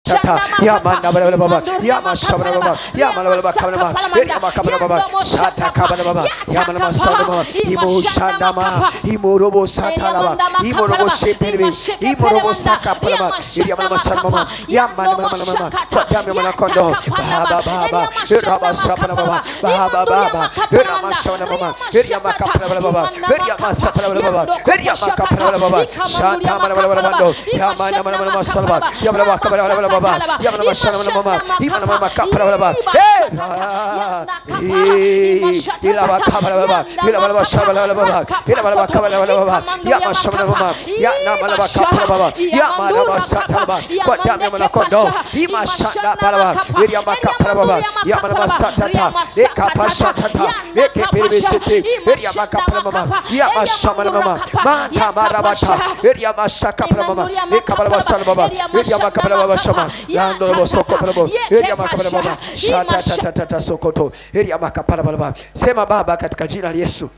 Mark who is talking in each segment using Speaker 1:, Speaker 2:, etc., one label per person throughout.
Speaker 1: Shatata, Yamanda Baba, Yamasabra Baba, Yamalaba Kabama, Yamakabra Baba, Sata Kababa, Yamanama Sadama, Imo Shandama, Imorobo Satalaba, Imorobo Shepebi, Imorobo Sakapama, Yamama Salmama, Yamana, Patamana Kondo, Baba Baba, Raba Sapana Baba, Baba Baba, Rama Shana Mama, Yamakapra Baba, Yamasapra Baba, Yamakapra Baba, Shanta Manabando, Yamana Salva, Yamana Kabra Baba, Yamana Shana Mama, Yamana Kapra Baba, Ilava Kabra Baba, Ilava Shabala Baba, Ilava Kabra Baba, Yamashabana Mama, Yanamala Kapra Baba, Yamana Sataba, Patamana Kondo, Imashanda Baba, Yamaka Baba, Yamana Satata, Ekapashatata, Ekapiricity, Yamaka Mama, Yamashamana Mama, Manta Marabata, Yamashaka Mama, Ekababa Salbaba, Yamaka Baba Shama, Yando Soko Bravo, Yamaka Baba, Shata Sokoto, Yamaka Baba. Sema Baba katika jina la Yesu,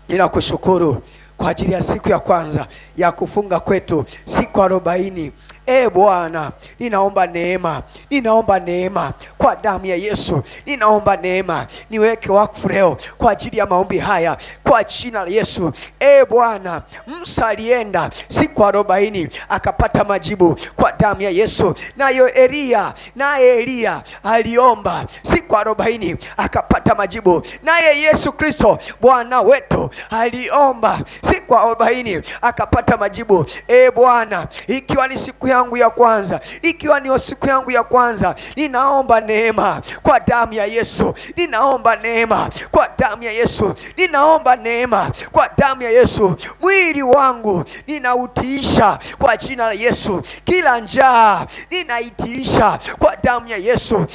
Speaker 1: ninakushukuru kwa ajili ya siku ya kwanza ya kufunga kwetu, siku 40. Bwana, ninaomba neema kwa damu ya Yesu. Ninaomba neema, niweke wakfu leo kwa ajili ya maombi haya kwa jina la Yesu. Bwana, Musa alienda siku 40 akapata majibu kwa damu ya Yesu. Naye Elia aliomba siku 40 akapata majibu. Naye Yesu Kristo Bwana wetu aliomba siku 40 akapata majibu. Bwana, ikiwa ni siku yangu ya kwanza, ikiwa ni siku yangu ya kwanza, ninaomba neema kwa damu ya Yesu. Ninaomba neema kwa damu ya Yesu. Ninaomba neema kwa damu ya Yesu. Mwili wangu ninautiisha kwa jina la Yesu. Kila njaa ninaitiisha kwa damu ya Yesu.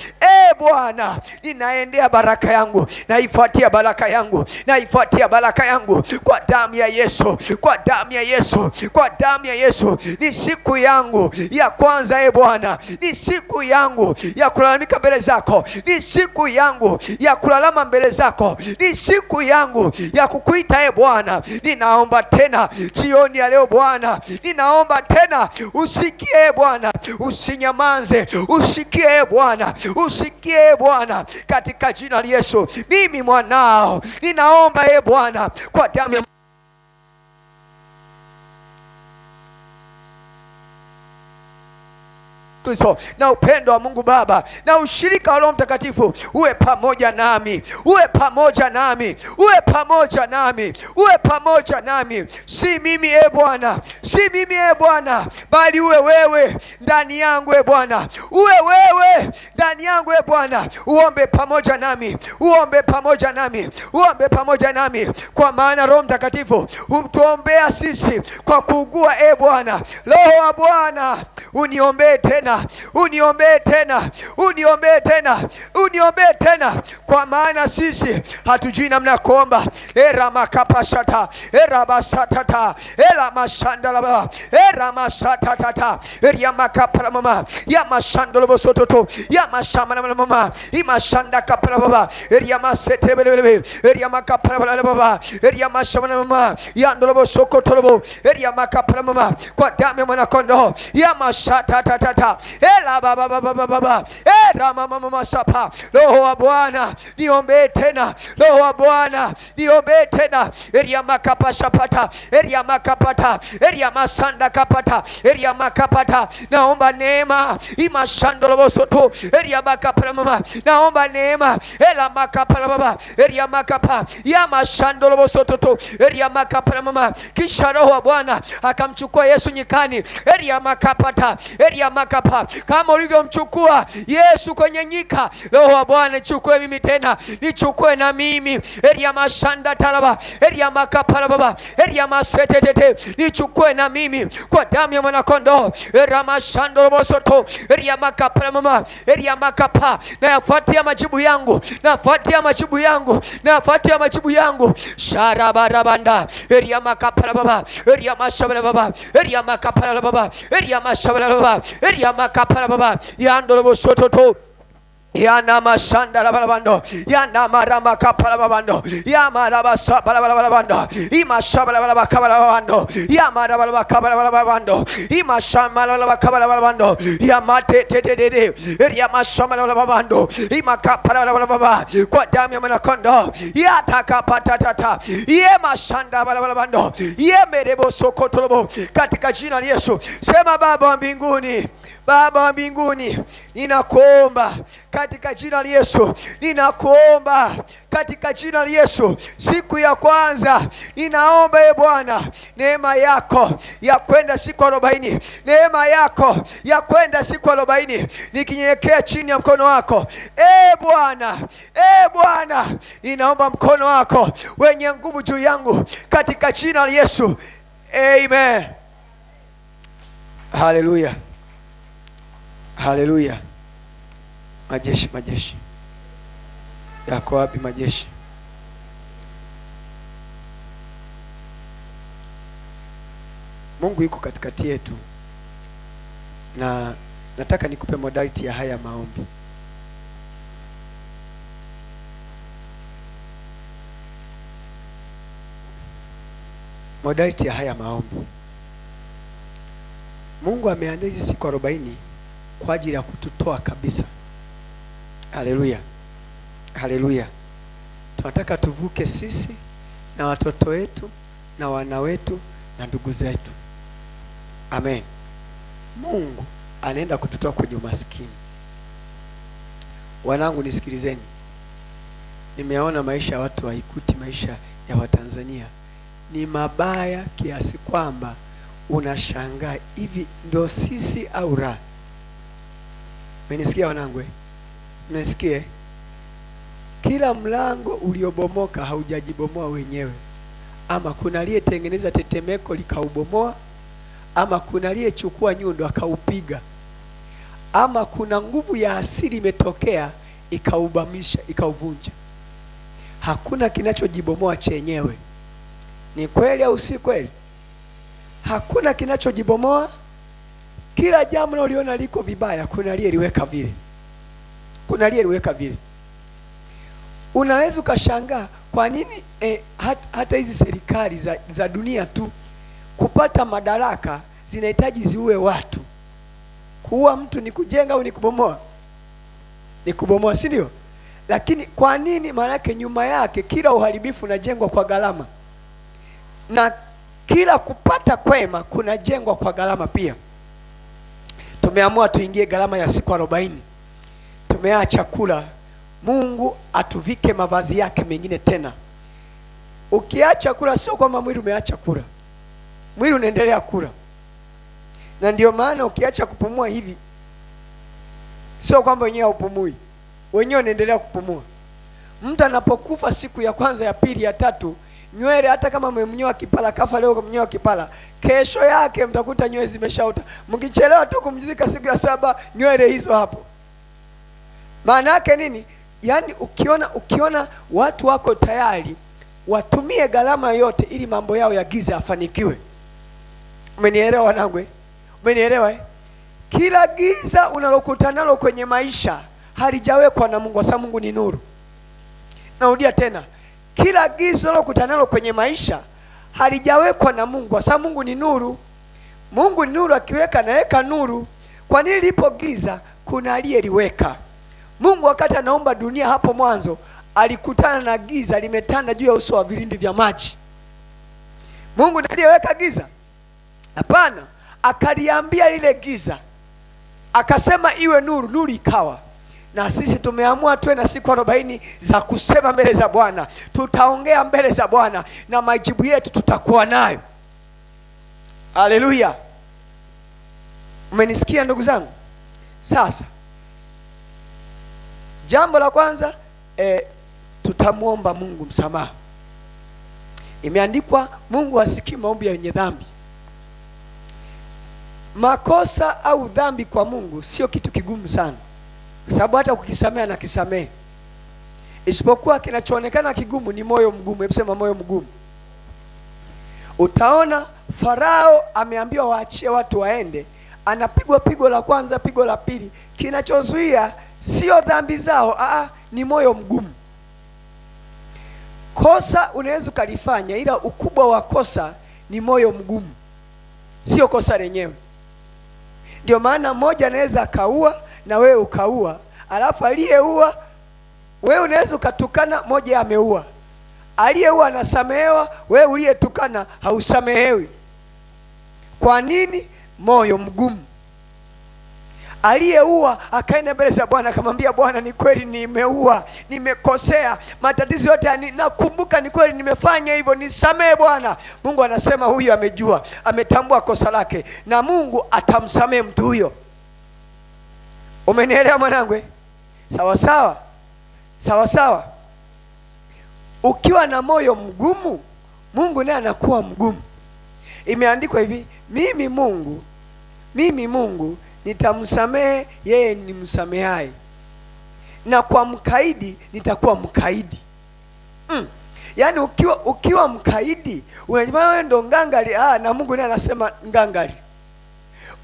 Speaker 1: Bwana, ninaendea baraka yangu, naifuatia baraka yangu, naifuatia baraka yangu kwa damu ya Yesu, kwa damu ya Yesu, kwa damu ya Yesu. Ni siku yangu ya kwanza Bwana, ni siku yangu ya kulalamika mbele zako, ni siku yangu ya kulalama mbele zako, ni siku yangu ya kukuita Bwana. Ninaomba tena jioni ya leo Bwana, ninaomba tena usikie Bwana, usinyamanze, usikie Bwana, usikie Bwana, katika jina la Yesu. Mimi mwanao ninaomba Bwana kwa damu ya Kristo na upendo wa Mungu Baba na ushirika wa Roho Mtakatifu uwe pamoja nami, uwe pamoja nami, uwe pamoja nami, uwe pamoja nami. Si mimi Bwana, si mimi Bwana, bali uwe wewe ndani yangu Bwana, uwe wewe ndani yangu Bwana. Uombe pamoja nami, uombe pamoja nami, uombe pamoja nami, kwa maana Roho Mtakatifu hutuombea sisi kwa kuugua Bwana. Roho wa Bwana uniombee tena, uniombee tena, uniombee tena, uniombee tena, kwa maana sisi hatujui namna ya kuomba. Ramakapashata, rabasatata, ramashandalaba, ramasatata, yamakapramama, yamashandolobosototo, yamashamanamama, imashandakaprababa, yamasetebelebele, yamakaprababa, yamashamanamama, yandolobosokotolobo, yamakapramama, kwa damu ya mwanakondoo, yamashatatata, baba, mama sapa. Roho wa Bwana niombe tena, Roho wa Bwana niombe tena. Eria makapashapata, eria makapata, eria masanda kapata, eria makapata. Naomba neema imashandolo soto, eria makapara mama. Naomba neema ela makapara baba, eria makapa ya mashandolo soto, eria makapara mama. Kisha Roho wa Bwana akamchukua Yesu nyikani, eria makapata, eria makapa. Kama ulivyomchukua Yesu kwenye nyika, Roho wa Bwana nichukue mimi tena, nichukue na mimi. Eria mashanda talaba, eria makapala baba, eria masetete, nichukue na mimi kwa damu ya mwana kondoo. Eria mashando bosoto, eria makapala mama, eria makapa. Na yafuatia majibu yangu, nafuatia majibu yangu, nafuatia majibu yangu. Sharabarabanda, eria makapala baba, eria mashabala baba, eria makapala baba, eria mashabala baba, eria makapala baba. Yandolo bosoto, Yana masanda la balabando, yana marama kapala balabando, yama la basa balabando, ima shabala balabakabala balabando, yama la balabakabala balabando, ima shamala balabakabala balabando, yama te yama shamala balabando, ima kapala balababa, kwa damu ya mwanakondoo, yataka patata, yema shanda balabando, yemerebo sokotolobo, katika jina la Yesu. Sema Baba wa mbinguni, Baba wa mbinguni, ninakuomba katika jina la Yesu, ninakuomba katika jina la Yesu. Siku ya kwanza ninaomba Bwana neema yako ya kwenda siku 40, neema yako ya kwenda siku 40, nikinyenyekea chini ya mkono wako. Bwana, ninaomba mkono wako wenye nguvu juu yangu katika jina la Yesu. Amen. Hallelujah. Haleluya. Majeshi yako wapi? Majeshi Mungu yuko katikati yetu, na nataka nikupe modality ya haya maombi. Modality ya haya maombi, Mungu ameandaa hizi siku 40 kwa ajili ya kututoa kabisa. Haleluya. Haleluya. Tunataka tuvuke sisi na watoto wetu na wana wetu na ndugu zetu. Amen. Mungu anaenda kututoa kwenye umaskini. Wanangu nisikilizeni. Nimeona maisha ya watu wa Ikuti, maisha ya Watanzania ni mabaya kiasi kwamba unashangaa, hivi ndio sisi au ra? Mmenisikia wanangu? Mnasikia? Kila mlango uliobomoka haujajibomoa wenyewe. Ama kuna aliyetengeneza tetemeko likaubomoa, ama kuna aliyechukua nyundo akaupiga, ama kuna nguvu ya asili imetokea ikaubamisha, ikauvunja. Hakuna kinachojibomoa chenyewe. Ni kweli au si kweli? Hakuna kinachojibomoa. Kila jambo unaliona liko vibaya, kuna aliyeliweka vile. Kuna aliyeliweka vile. Unaweza ukashangaa kwa nini hata hizi serikali za dunia tu kupata madaraka zinahitaji ziue watu. Kuua mtu ni kujenga au ni kubomoa? Ni kubomoa, si ndio? Lakini kwa nini? Maana yake nyuma yake kila uharibifu unajengwa kwa gharama, na kila kupata kwema kunajengwa kwa gharama pia. Tumeamua tuingie gharama ya siku 40. Tumeacha kula. Mungu atuvike mavazi yake mengine tena. Ukiacha kula sio kwamba mwili umeacha kula. Mwili unaendelea kula. Na ndio maana ukiacha kupumua hivi sio kwamba wenyewe haupumui. Wenyewe unaendelea kupumua. Mtu anapokufa siku ya kwanza, ya pili, ya tatu, nywele hata kama mmemnyoa kipala, kafa leo kumnyoa kipala, kesho yake mtakuta nywele zimeshaota. Mkichelewa tu kumzika siku ya 7, nywele hizo hapo. Maana yake nini? Yaani ukiona watu wako tayari watumie gharama yote ili mambo yao ya giza yafanikiwe. Umenielewa wanangu? Umenielewa? Kila giza unalokutana nalo kwenye maisha halijawekwa na Mungu, kwa sababu Mungu ni nuru. Narudia tena. Kila giza unalokutana nalo kwenye maisha halijawekwa na Mungu, kwa sababu Mungu ni nuru. Mungu ni nuru, akiweka naweka nuru. Kwa nini lipo giza? Kuna aliyeliweka. Mungu wakati anaumba dunia hapo mwanzo alikutana na giza limetanda juu ya uso wa vilindi vya maji. Mungu ndiye aliyeweka giza? Hapana. Akaliambia lile giza, akasema iwe nuru, nuru ikawa. Na sisi tumeamua tuwe na siku 40 za kusema mbele za Bwana. Tutaongea mbele za Bwana na majibu yetu tutakuwa nayo. Haleluya. Umenisikia ndugu zangu? Sasa jambo la kwanza, tutamuomba Mungu msamaha. Imeandikwa Mungu hasikii maombi ya wenye dhambi. Makosa au dhambi kwa Mungu sio kitu kigumu sana, sababu hata kukisamea na kisamee. Isipokuwa kinachoonekana kigumu ni moyo mgumu. Hebu sema moyo mgumu. Utaona Farao ameambiwa waachie watu waende, anapigwa pigo la kwanza, pigo la pili. Kinachozuia sio dhambi zao, ni moyo mgumu. Kosa unaweza ukalifanya, ila ukubwa wa kosa ni moyo mgumu, sio kosa lenyewe. Ndio maana mmoja anaweza akaua na wewe ukaua, alafu aliyeua wewe unaweza ukatukana, mmoja ameua, aliyeua anasamehewa, wewe uliyetukana hausamehewi. Kwa nini? Moyo mgumu. Aliyeua akaenda mbele za Bwana akamwambia, Bwana, ni kweli nimeua, nimekosea, matatizo yote nakumbuka, ni kweli nimefanya hivyo, nisamehe Bwana. Mungu anasema huyu amejua, ametambua kosa lake, na Mungu atamsamehe mtu huyo. Umenielewa mwanangu? Sawa sawa, sawa sawa. Ukiwa na moyo mgumu, Mungu naye anakuwa mgumu. Imeandikwa hivi, mimi Mungu nitamsamehe yeye ni msamehaye, na kwa mkaidi nitakuwa mkaidi. Yaani ukiwa mkaidi unajua wewe ndo ngangari, na Mungu naye anasema ngangari.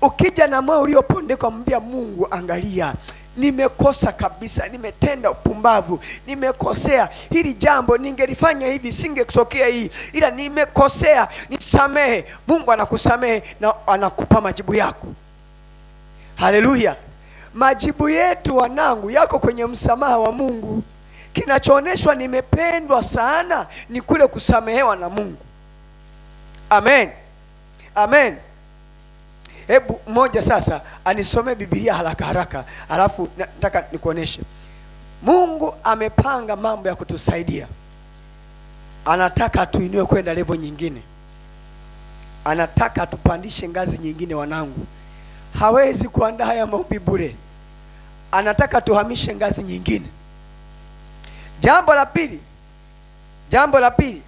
Speaker 1: Ukija na moyo uliopondeka, mwambia Mungu, angalia, nimekosa kabisa, nimetenda upumbavu, nimekosea, hili jambo ningelifanya hivi singetokea hii, ila nimekosea, nisamehe. Mungu anakusamehe na anakupa majibu yako. Haleluya. Majibu yetu wanangu yako kwenye msamaha wa Mungu. Kinachooneshwa nimependwa sana ni kule kusamehewa na Mungu. Amen, amen. Hebu mmoja sasa anisome Biblia haraka haraka, alafu nataka nikuoneshe. Mungu amepanga mambo ya kutusaidia. Anataka tuinue kwenda level nyingine, anataka tupandishe ngazi nyingine wanangu. Hawezi kuandaa haya maombi bure, anataka tuhamishe ngazi nyingine. Jambo la pili,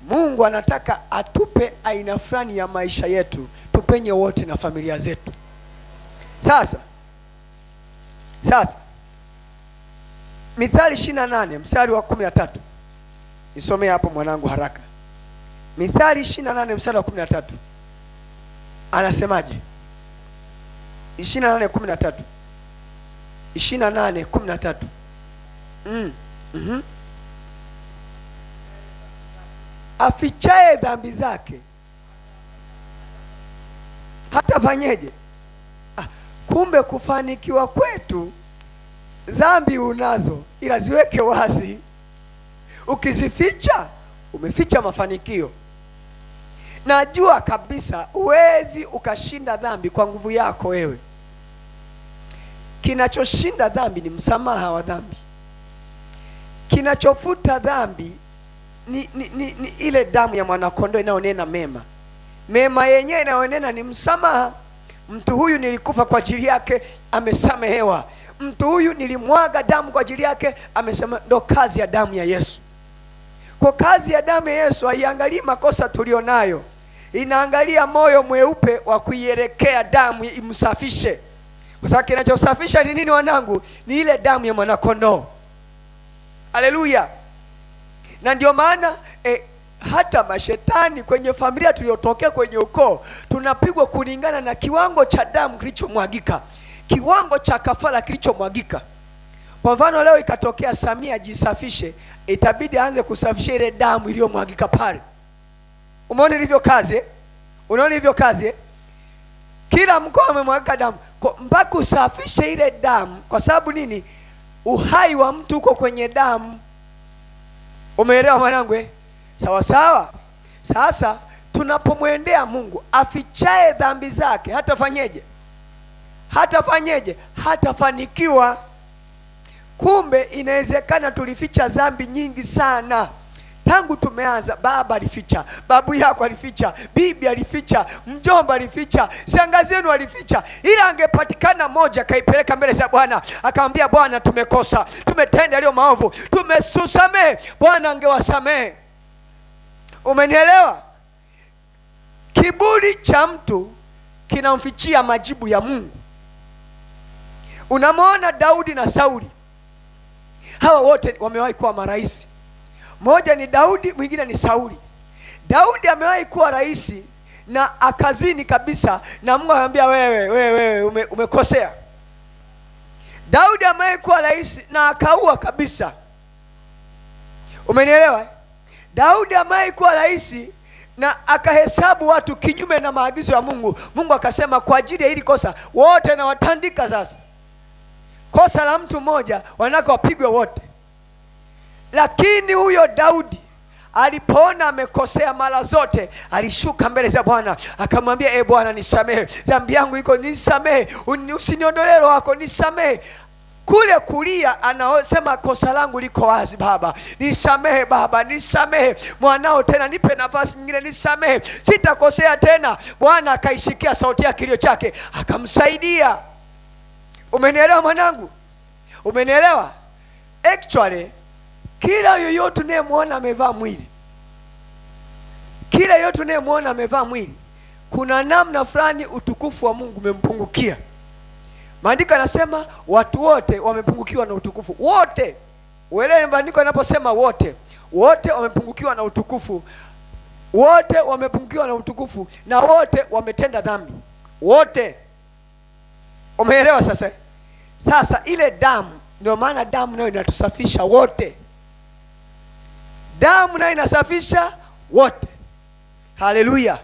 Speaker 1: Mungu anataka atupe aina fulani ya maisha yetu, tupenye wote na familia zetu. Sasa Mithali 28 mstari wa 13. Nisomee hapo mwanangu haraka. Mithali 28 mstari wa 13. Anasemaje? 28:13. 28:13. Afichaye dhambi zake hata fanyeje? Kumbe kufanikiwa kwetu, dhambi unazo ila ziweke wazi. Ukizificha umeficha mafanikio. Najua kabisa uwezi ukashinda dhambi kwa nguvu yako wewe. Kinachoshinda dhambi ni msamaha wa dhambi. Kinachofuta dhambi ni ile damu ya mwanakondoo inayonena mema. Mema yenyewe inayonena ni msamaha. Mtu huyu nilikufa kwa ajili yake, amesamehewa. Mtu huyu nilimwaga damu kwa ajili yake, amesema. Ndo kazi ya damu ya Yesu. Kwa kazi ya damu ya Yesu haiangalii makosa tulionayo, inaangalia moyo mweupe wa kuielekea damu imsafishe. Kwa sababu kinachosafisha ni nini wanangu? Ni ile damu ya mwanakondoo. Haleluya. Na ndio maana hata mashetani kwenye familia tuliotokea kwenye ukoo tunapigwa kulingana na kiwango cha damu kilichomwagika, kiwango cha kafara kilichomwagika. Kwa mfano leo ikatokea Samia jisafishe, itabidi aanze kusafisha ile damu iliyomwagika pale. Umeona ilivyo kazi? Unaona ilivyo kazi? Kila mkoa umemwagika damu mpaka usafishe ile damu. Kwa sababu nini? Uhai wa mtu uko kwenye damu. Umeelewa mwanangu? Sawa sawa. Sasa tunapomwendea Mungu afichaye dhambi zake hatafanyeje? Hatafanikiwa. Kumbe inawezekana tulificha dhambi nyingi sana tangu tumeanza. Baba alificha, babu yako alificha, bibi alificha, mjomba alificha, shangazi yenu alificha, ila angepatikana moja kaipeleka mbele za Bwana akamwambia, Bwana, tumekosa, tumetenda yaliyo maovu, tumesusamehe. Bwana angewasamehe. Umenielewa? Kiburi cha mtu kinamfichia majibu ya Mungu. Unamwona Daudi na Sauli, hawa wote wamewahi kuwa marais. Mmoja ni Daudi, mwingine ni Sauli. Daudi amewahi kuwa rais na akazini kabisa, na Mungu akamwambia wewe umekosea. Daudi ambaye kuwa rais na akaua kabisa. Umenielewa? Daudi ambaye kuwa rais na akahesabu watu kinyume na maagizo ya Mungu. Mungu akasema kwa ajili ya hili kosa wote na watandika sasa. Kosa la mtu mmoja wanaka wapigwe wote. Lakini huyo Daudi alipoona amekosea mara zote, alishuka mbele za Bwana akamwambia, Bwana nisamehe, dhambi yangu iko, nisamehe, usiniondolee roho yako, nisamehe. Kule kulia anasema kosa langu liko wazi Baba, nisamehe Baba, nisamehe mwanao, tena nipe nafasi nyingine, nisamehe, sitakosea tena. Bwana akaisikia sauti ya kilio chake akamsaidia. Umenielewa mwanangu? Umenielewa? Actually kila yoyote unayemwona amevaa mwili, kila yoyote unayemwona amevaa mwili, kuna namna fulani utukufu wa Mungu umempungukia. Maandiko yanasema watu wote wamepungukiwa na utukufu. Wote. Uelewe maandiko yanaposema wote. Wote wamepungukiwa na utukufu. Wote wamepungukiwa na utukufu na wote wametenda dhambi. Wote. Umeelewa sasa? Sasa ile damu, ndio maana damu nayo inatusafisha wote. Damu nayo inasafisha wote. Haleluya.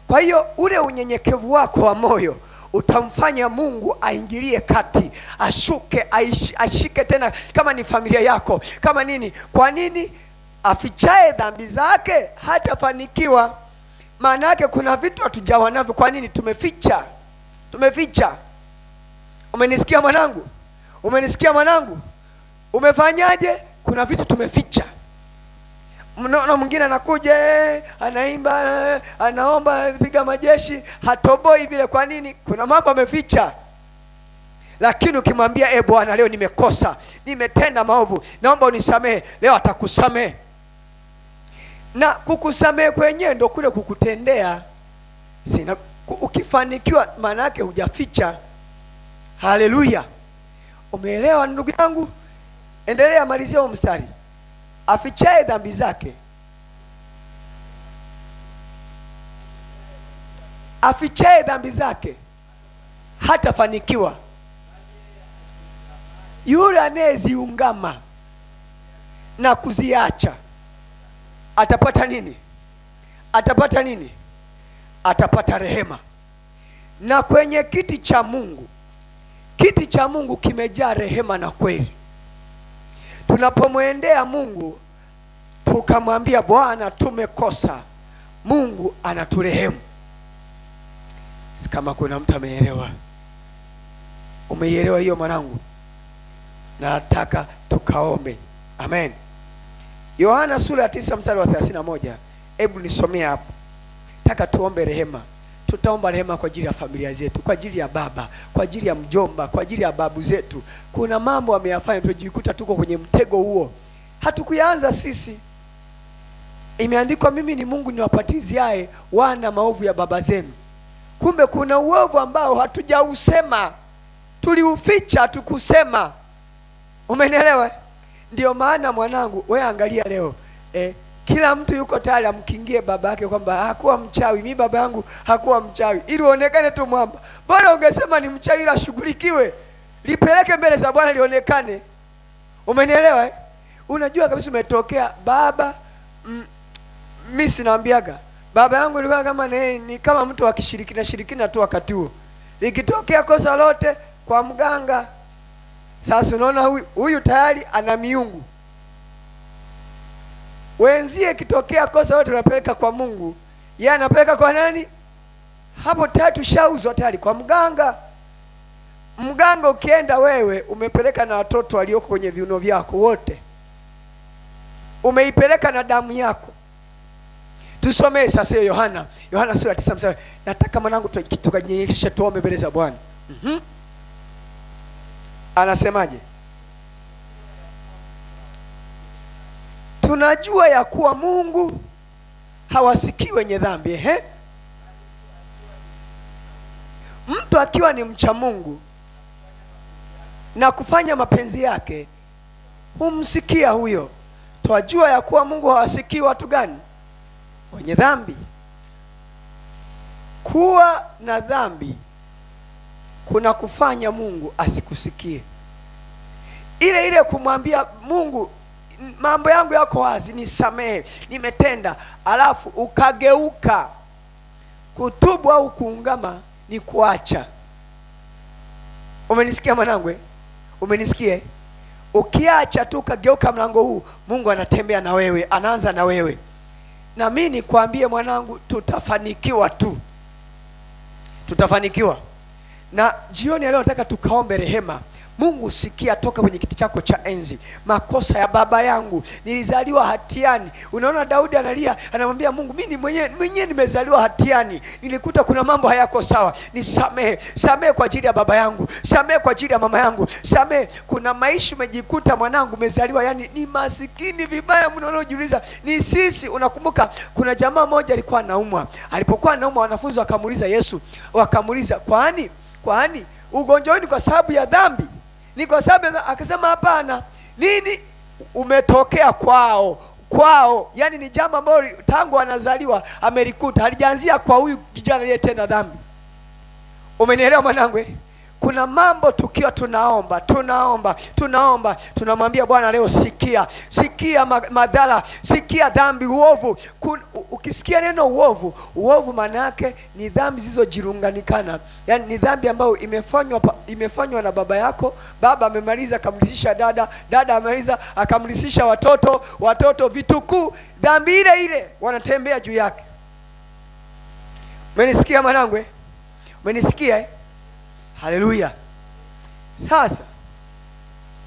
Speaker 1: Kwa hiyo ule unyenyekevu wako wa moyo utamfanya Mungu aingilie kati, ashuke, ashike tena, kama ni familia yako, kama nini. Kwa nini? Afichaye dhambi zake hatafanikiwa. Maana yake kuna vitu hatujawa navyo. Kwa nini? Tumeficha. Umenisikia mwanangu? Umenisikia mwanangu? Umefanyaje? Kuna vitu tumeficha. Mnono mwingine anakuja anaimba, anaomba, piga majeshi, hatoboi vile. Kwa nini? Kuna mambo ameficha. Lakini ukimwambia Bwana, leo nimekosa, nimetenda maovu, naomba unisamehe, leo atakusamehe. Na kukusamehe kwenyewe ndio kule kukutendea. Sina ukifanikiwa, maana yake hujaficha. Haleluya. Umeelewa ndugu yangu? Endelea, malizia huo mstari. Afichaye dhambi zake, afichaye dhambi zake hatafanikiwa. Yule anayeziungama na kuziacha atapata nini? Atapata nini? Atapata rehema. Na kwenye kiti cha Mungu, kiti cha Mungu kimejaa rehema na kweli. Tunapomwendea Mungu tukamwambia, Bwana tumekosa, Mungu anaturehemu. Kama kuna mtu ameelewa, umeielewa hiyo mwanangu? Nataka tukaombe. Amen. Yohana sura ya 9 mstari wa 31. Hebu nisomea hapo. Nataka tuombe rehema. Tutaomba rehema kwa ajili ya familia zetu, kwa ajili ya baba, kwa ajili ya mjomba, kwa ajili ya babu zetu. Kuna mambo ameyafanya tujikuta tuko kwenye mtego huo. Hatukuanza sisi. Imeandikwa, mimi ni Mungu niwapatiziaye wana maovu ya baba zenu. Kumbe kuna uovu ambao hatujausema, tuliuficha, tukusema. Umenielewa? Ndio maana mwanangu, wewe angalia leo, kila mtu yuko tayari amkingie baba yake kwamba hakuwa mchawi, mimi baba yangu hakuwa mchawi, ili uonekane tu mwamba. Bora ungesema ni mchawi ila shughulikiwe, lipeleke mbele za Bwana lionekane. Umenielewa? Unajua kabisa umetokea baba. Mimi sinaambiaga baba yangu alikuwa kama ni kama mtu wa kishirikina tu wakati huo. Likitokea kosa lote kwa mganga. Sasa unaona huyu tayari ana miungu. Wenzie kitokea kosa wote unapeleka kwa Mungu, yeye anapeleka kwa nani? Hapo tatu shauzwa tayari kwa mganga. Mganga ukienda wewe umepeleka na watoto walioko kwenye viuno vyako wote, umeipeleka na damu yako. Tusomee sasa Yohana sura 9 mstari. Nataka mwanangu tukanyenyekeshe tuombe mbele za Bwana. Anasemaje? Tunajua ya kuwa Mungu hawasikii wenye dhambi. Mtu akiwa ni mcha Mungu na kufanya mapenzi yake humsikia huyo. Twajua ya kuwa Mungu hawasikii watu gani? Wenye dhambi. Kuwa na dhambi kuna kufanya Mungu asikusikie. Ile kumwambia Mungu, mambo yangu yako wazi, nisamehe, nimetenda, alafu ukageuka. Kutubu au kuungama ni kuacha. Umenisikia mwanangu? Umenisikia? Ukiacha tu ukageuka mlango huu, Mungu anatembea na wewe, anaanza na wewe. Na mimi nikwambie mwanangu, tutafanikiwa tu. Tutafanikiwa. Na jioni leo nataka tukaombe rehema. Mungu, sikia toka kwenye kiti chako cha enzi. Makosa ya baba yangu, nilizaliwa hatiani. Unaona Daudi analia, anamwambia Mungu, mimi mwenyewe nimezaliwa hatiani. Nilikuta kuna mambo hayako sawa. Nisamehe. Samehe kwa ajili ya baba yangu. Samehe kwa ajili ya mama yangu. Samehe. Kuna maisha umejikuta mwanangu umezaliwa yani ni masikini vibaya mno, unajiuliza ni sisi. Unakumbuka kuna jamaa mmoja alikuwa anaumwa. Alipokuwa anaumwa, wanafunzi wakamuuliza Yesu, wakamuuliza, kwani ugonjwa ni kwa sababu ya dhambi? Ni kwa sababu? Akasema hapana. Nini? Umetokea kwao. Yani ni jambo ambalo tangu anazaliwa amelikuta, halijaanzia kwa huyu kijana aliyetenda dhambi. Umenielewa mwanangu? Kuna mambo tukiwa tunaomba, tunamwambia Bwana leo sikia madhara, sikia dhambi, uovu. Ukisikia neno uovu maana yake ni dhambi zilizojirunganikana. Yani ni dhambi ambayo imefanywa na baba yako. Baba amemaliza akamlisisha dada amemaliza akamlisisha watoto vitukuu. Dhambi ile wanatembea juu yake. Umenisikia mwanangu? Umenisikia? Haleluya. Sasa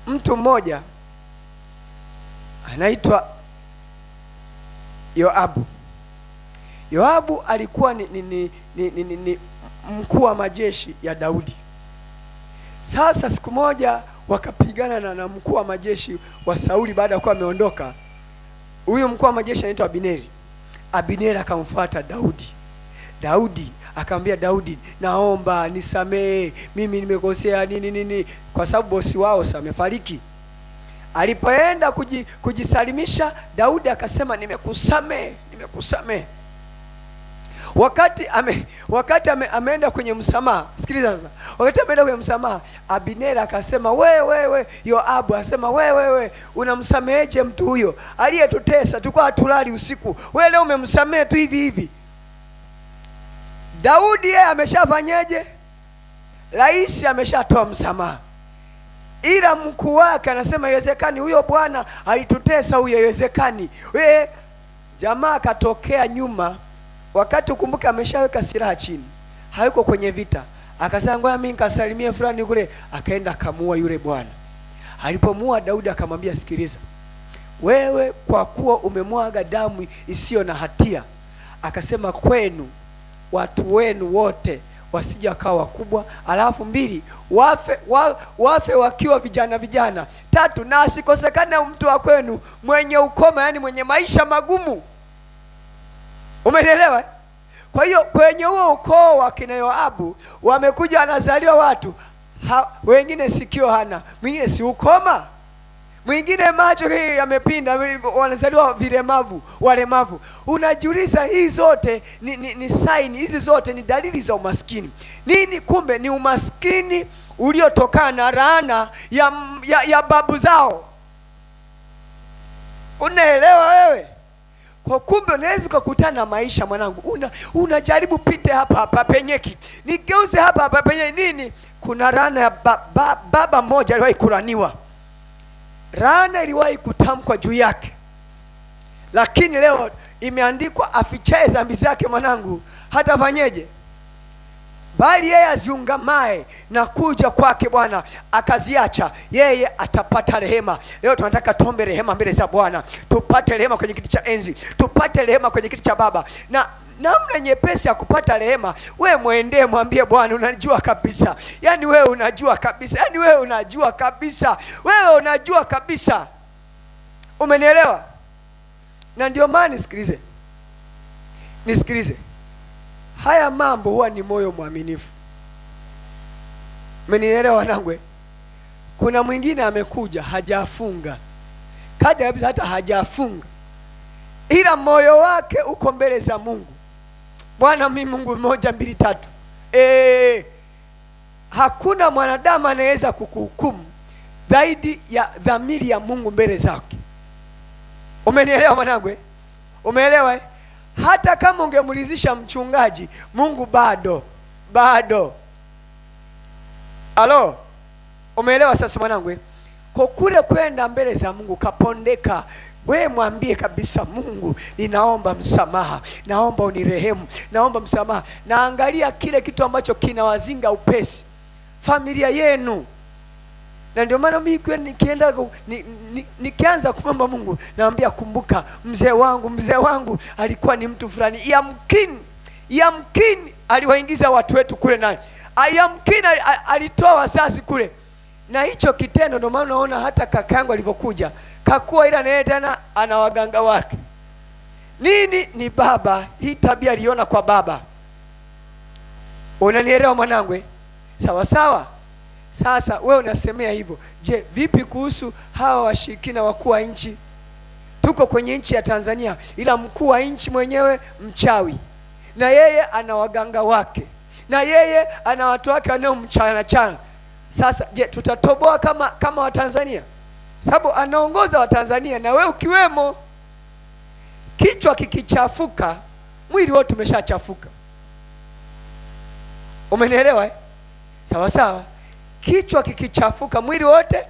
Speaker 1: mtu mmoja anaitwa Yoabu alikuwa ni mkuu wa majeshi ya Daudi. Sasa siku moja wakapigana na mkuu wa majeshi wa Sauli. Baada ya kuwa ameondoka, huyu mkuu wa majeshi anaitwa Abineri akamfuata Daudi akamwambia Daudi, naomba nisamehe, mimi nimekosea nini, kwa sababu bosi wao amefariki. Alipoenda kujisalimisha, Daudi akasema nimekusamehe. Wakati ameenda kwenye msamaha, sikiliza sasa. Wakati ameenda kwenye msamaha, Abineri akasema wewe Yoabu akasema wewe unamsameheje mtu huyo aliyetutesa, tulikuwa hatulali usiku, wewe leo umemsamehe tu hivi? Daudi yeye ameshafanyaje? Rais ameshatoa msamaha, ila mkuu wake anasema haiwezekani, huyo bwana alitutesa huyo, haiwezekani. Jamaa akatokea nyuma, wakati ukumbuke ameshaweka silaha chini, hayuko kwenye vita, akasema ngoja mimi nikasalimie fulani kule, akaenda akamuua yule bwana. Alipomuua, Daudi akamwambia sikiliza, wewe kwa kuwa umemwaga damu isiyo na hatia, akasema kwenu watu wenu wote wasije wakawa wakubwa, alafu 2 wafe wakiwa vijana. 3 na asikosekane mtu wa kwenu mwenye ukoma, yani mwenye maisha magumu. Umeelewa? Kwa hiyo kwenye huo ukoo wa kina Yoabu wamekuja wanazaliwa watu wengine sikio hana, mwingine si ukoma, mwingine macho yamepinda, wanazaliwa walemavu. Unajiuliza hii zote ni sign, hizi zote ni dalili za umaskini. Nini? Kumbe ni umaskini uliotokana na laana ya babu zao. Unaelewa wewe? Kwa kumbe unaweza kukutana na maisha mwanangu, unajaribu pite hapa penyeki, nigeuze hapa penye nini. Kuna laana ya baba mmoja aliwahi kulaniwa. Laana iliwahi kutamkwa juu yake, lakini leo imeandikwa afichaye dhambi zake mwanangu hata fanyeje, bali yeye aziungamae na kuja kwake Bwana akaziacha, yeye atapata rehema. Leo tunataka tuombe rehema mbele za Bwana, tupate rehema kwenye kiti cha enzi, tupate rehema kwenye kiti cha Baba. Na namna nyepesi ya kupata rehema, wewe muendee, mwambie Bwana, unajua kabisa, yani wewe unajua kabisa, umenielewa? Na ndio maana nisikilize, haya mambo huwa ni moyo mwaminifu. Umenielewa wanangu? Kuna mwingine amekuja hajafunga, kaja kabisa hata hajafunga, ila moyo wake uko mbele za Mungu. Bwana mimi Mungu 1 2 3. Hakuna mwanadamu anaweza kukuhukumu zaidi ya dhamiri ya Mungu mbele zake. Umenielewa mwanangu? Umeelewa? Hata kama ungemridhisha mchungaji, Mungu bado. Alo, umeelewa sasa mwanangu? Kwa kule kwenda mbele za Mungu kapondeka, we mwambie kabisa, Mungu ninaomba msamaha, naomba unirehemu, naomba msamaha. Naangalia kile kitu ambacho kinawazinga upesi familia yenu. Na ndio maana mimi nikienda nikianza kumwomba Mungu, naambia kumbuka mzee wangu alikuwa ni mtu fulani, yamkini aliwaingiza watu wetu kule ndani, yamkini alitoa wazazi kule. Na hicho kitendo ndio maana unaona hata kakaangu alivyokuja kakuwa, ila naye tena ana waganga wake. Nini? Ni baba. Hii tabia aliona kwa baba. Unanielewa mwanangu? Sawa sawa. Sasa wewe unasemea hivyo. Je, vipi kuhusu hawa washirikina wakuu wa nchi? Tuko kwenye nchi ya Tanzania, ila mkuu wa nchi mwenyewe mchawi, na yeye ana waganga wake, na yeye ana watu wake wanaomchana. Sasa je, tutatoboa kama Watanzania? Sababu anaongoza Watanzania na wewe ukiwemo. Kichwa kikichafuka, mwili wote umeshachafuka. Umenielewa? Sawa sawa. Kichwa kikichafuka, mwili wote.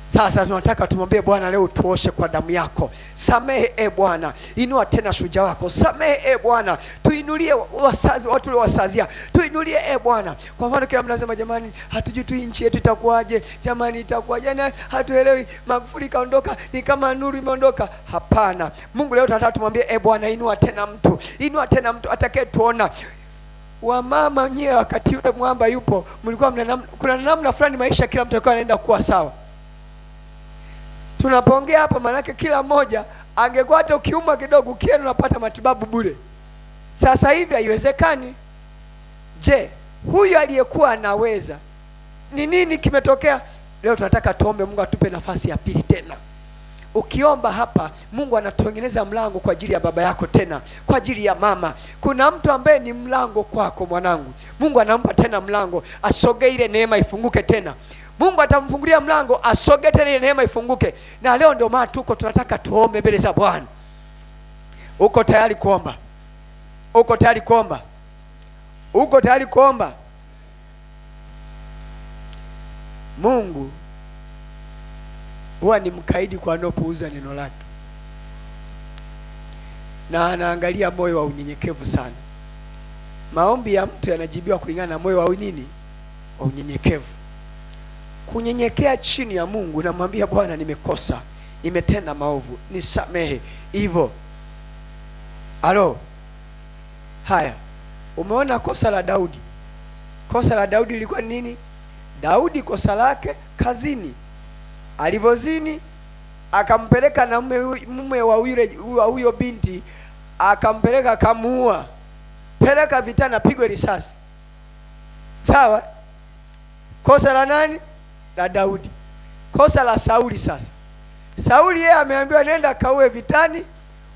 Speaker 1: Sasa tunataka tumwambie Bwana, leo tuoshe kwa damu yako. Samehe Bwana. Inua tena shujaa wako. Samehe Bwana. Tuinulie wasazi, watu wale wasazia. Tuinulie Bwana. Kwa mfano kila mtu anasema jamani, hatujui tu nchi yetu itakuwaje. Jamani itakuwaje? Na hatuelewi, Magufuli kaondoka, ni kama nuru imeondoka. Hapana. Mungu leo tunataka tumwambie Bwana, inua tena mtu. Inua tena mtu atakaye tuona. Wamama nyewe wakati yule mwamba yupo, mlikuwa kuna namna fulani maisha kila mtu alikuwa anaenda kuwa sawa. Tunapoongea hapa manake kila mmoja angekuwa hata ukiuma kidogo ukienda unapata matibabu bure. Sasa hivi haiwezekani. Je, huyu aliyekuwa anaweza, ni nini kimetokea? Leo tunataka tuombe Mungu atupe nafasi ya pili tena. Ukiomba hapa, Mungu anatutengeneza mlango kwa ajili ya baba yako tena, kwa ajili ya mama. Kuna mtu ambaye ni mlango kwako mwanangu. Mungu anampa tena mlango, asogee ile neema ifunguke tena. Mungu atamfungulia mlango, asogee tena ile neema ifunguke. Na leo ndio maana tunataka tuombe mbele za Bwana. Uko tayari kuomba? Uko tayari kuomba? Uko tayari kuomba? Mungu huwa ni mkaidi kwa wanaopuuza neno lake, na anaangalia moyo wa unyenyekevu sana. Maombi ya mtu yanajibiwa kulingana na moyo wa nini? Wa unyenyekevu. Kunyenyekea chini ya Mungu, namwambia Bwana, nimekosa, nimetenda maovu, nisamehe. Hivyo. Alo. Haya. Umeona kosa la Daudi? Kosa la Daudi lilikuwa nini? Daudi kosa lake kazini. Alivozini akampeleka na mume wa huyo binti, akampeleka akamuua. Peleka vitana, pigwe risasi. Sawa? Kosa la nani? La Daudi. Kosa la Sauli sasa. Sauli yeye ameambiwa nenda kauwe vitani,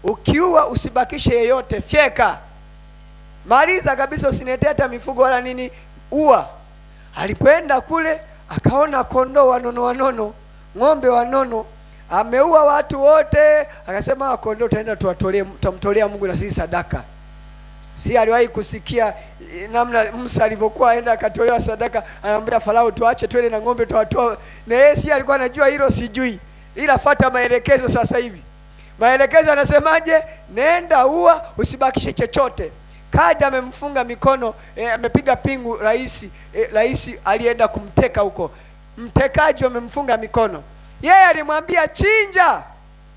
Speaker 1: ukiua usibakishe yeyote, fyeka. Maliza kabisa, usinetee hata mifugo wala nini, ua. Alipoenda kule akaona kondoo wanono, ng'ombe wanono, ameua watu wote. Akasema kondoo utaenda tutamtolea Mungu na sisi sadaka. Si aliwahi kusikia namna Musa alivyokuwa aenda akatolewa sadaka, anamwambia Farao tuache twende na ng'ombe tuwatoa. Na yeye si alikuwa anajua hilo? Sijui, ila fuata maelekezo sasa hivi. Maelekezo anasemaje? Nenda ua, usibakishe chochote. Kaja amemfunga mikono, amepiga pingu rais alienda kumteka huko. Mtekaji amemfunga mikono. Yeye alimwambia chinja.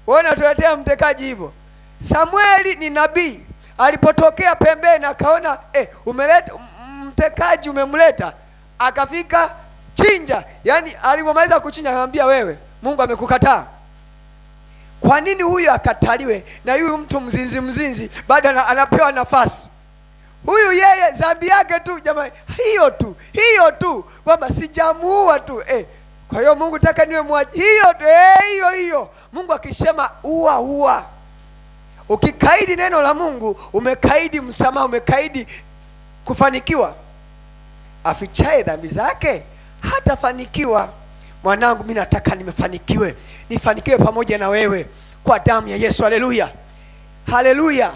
Speaker 1: Unaona tuletea mtekaji hivyo. Samueli ni nabii. Alipotokea pembeni akaona umeleta mtekaji, umemleta, akafika chinja. Yaani alipomaliza kuchinja akamwambia wewe, Mungu amekukataa. Kwa nini huyu akataliwe na huyu mtu mzinzi bado anapewa nafasi? Huyu yeye dhambi yake tu jamani, hiyo tu kwamba sijamuua tu. Kwa hiyo Mungu taka niwe mwaji. Hiyo Mungu akisema ua. Ukikaidi neno la Mungu, umekaidi msamaha, umekaidi kufanikiwa. Afichaye dhambi zake hatafanikiwa. Mwanangu, mimi nataka nifanikiwe pamoja na wewe kwa damu ya Yesu. Haleluya, haleluya.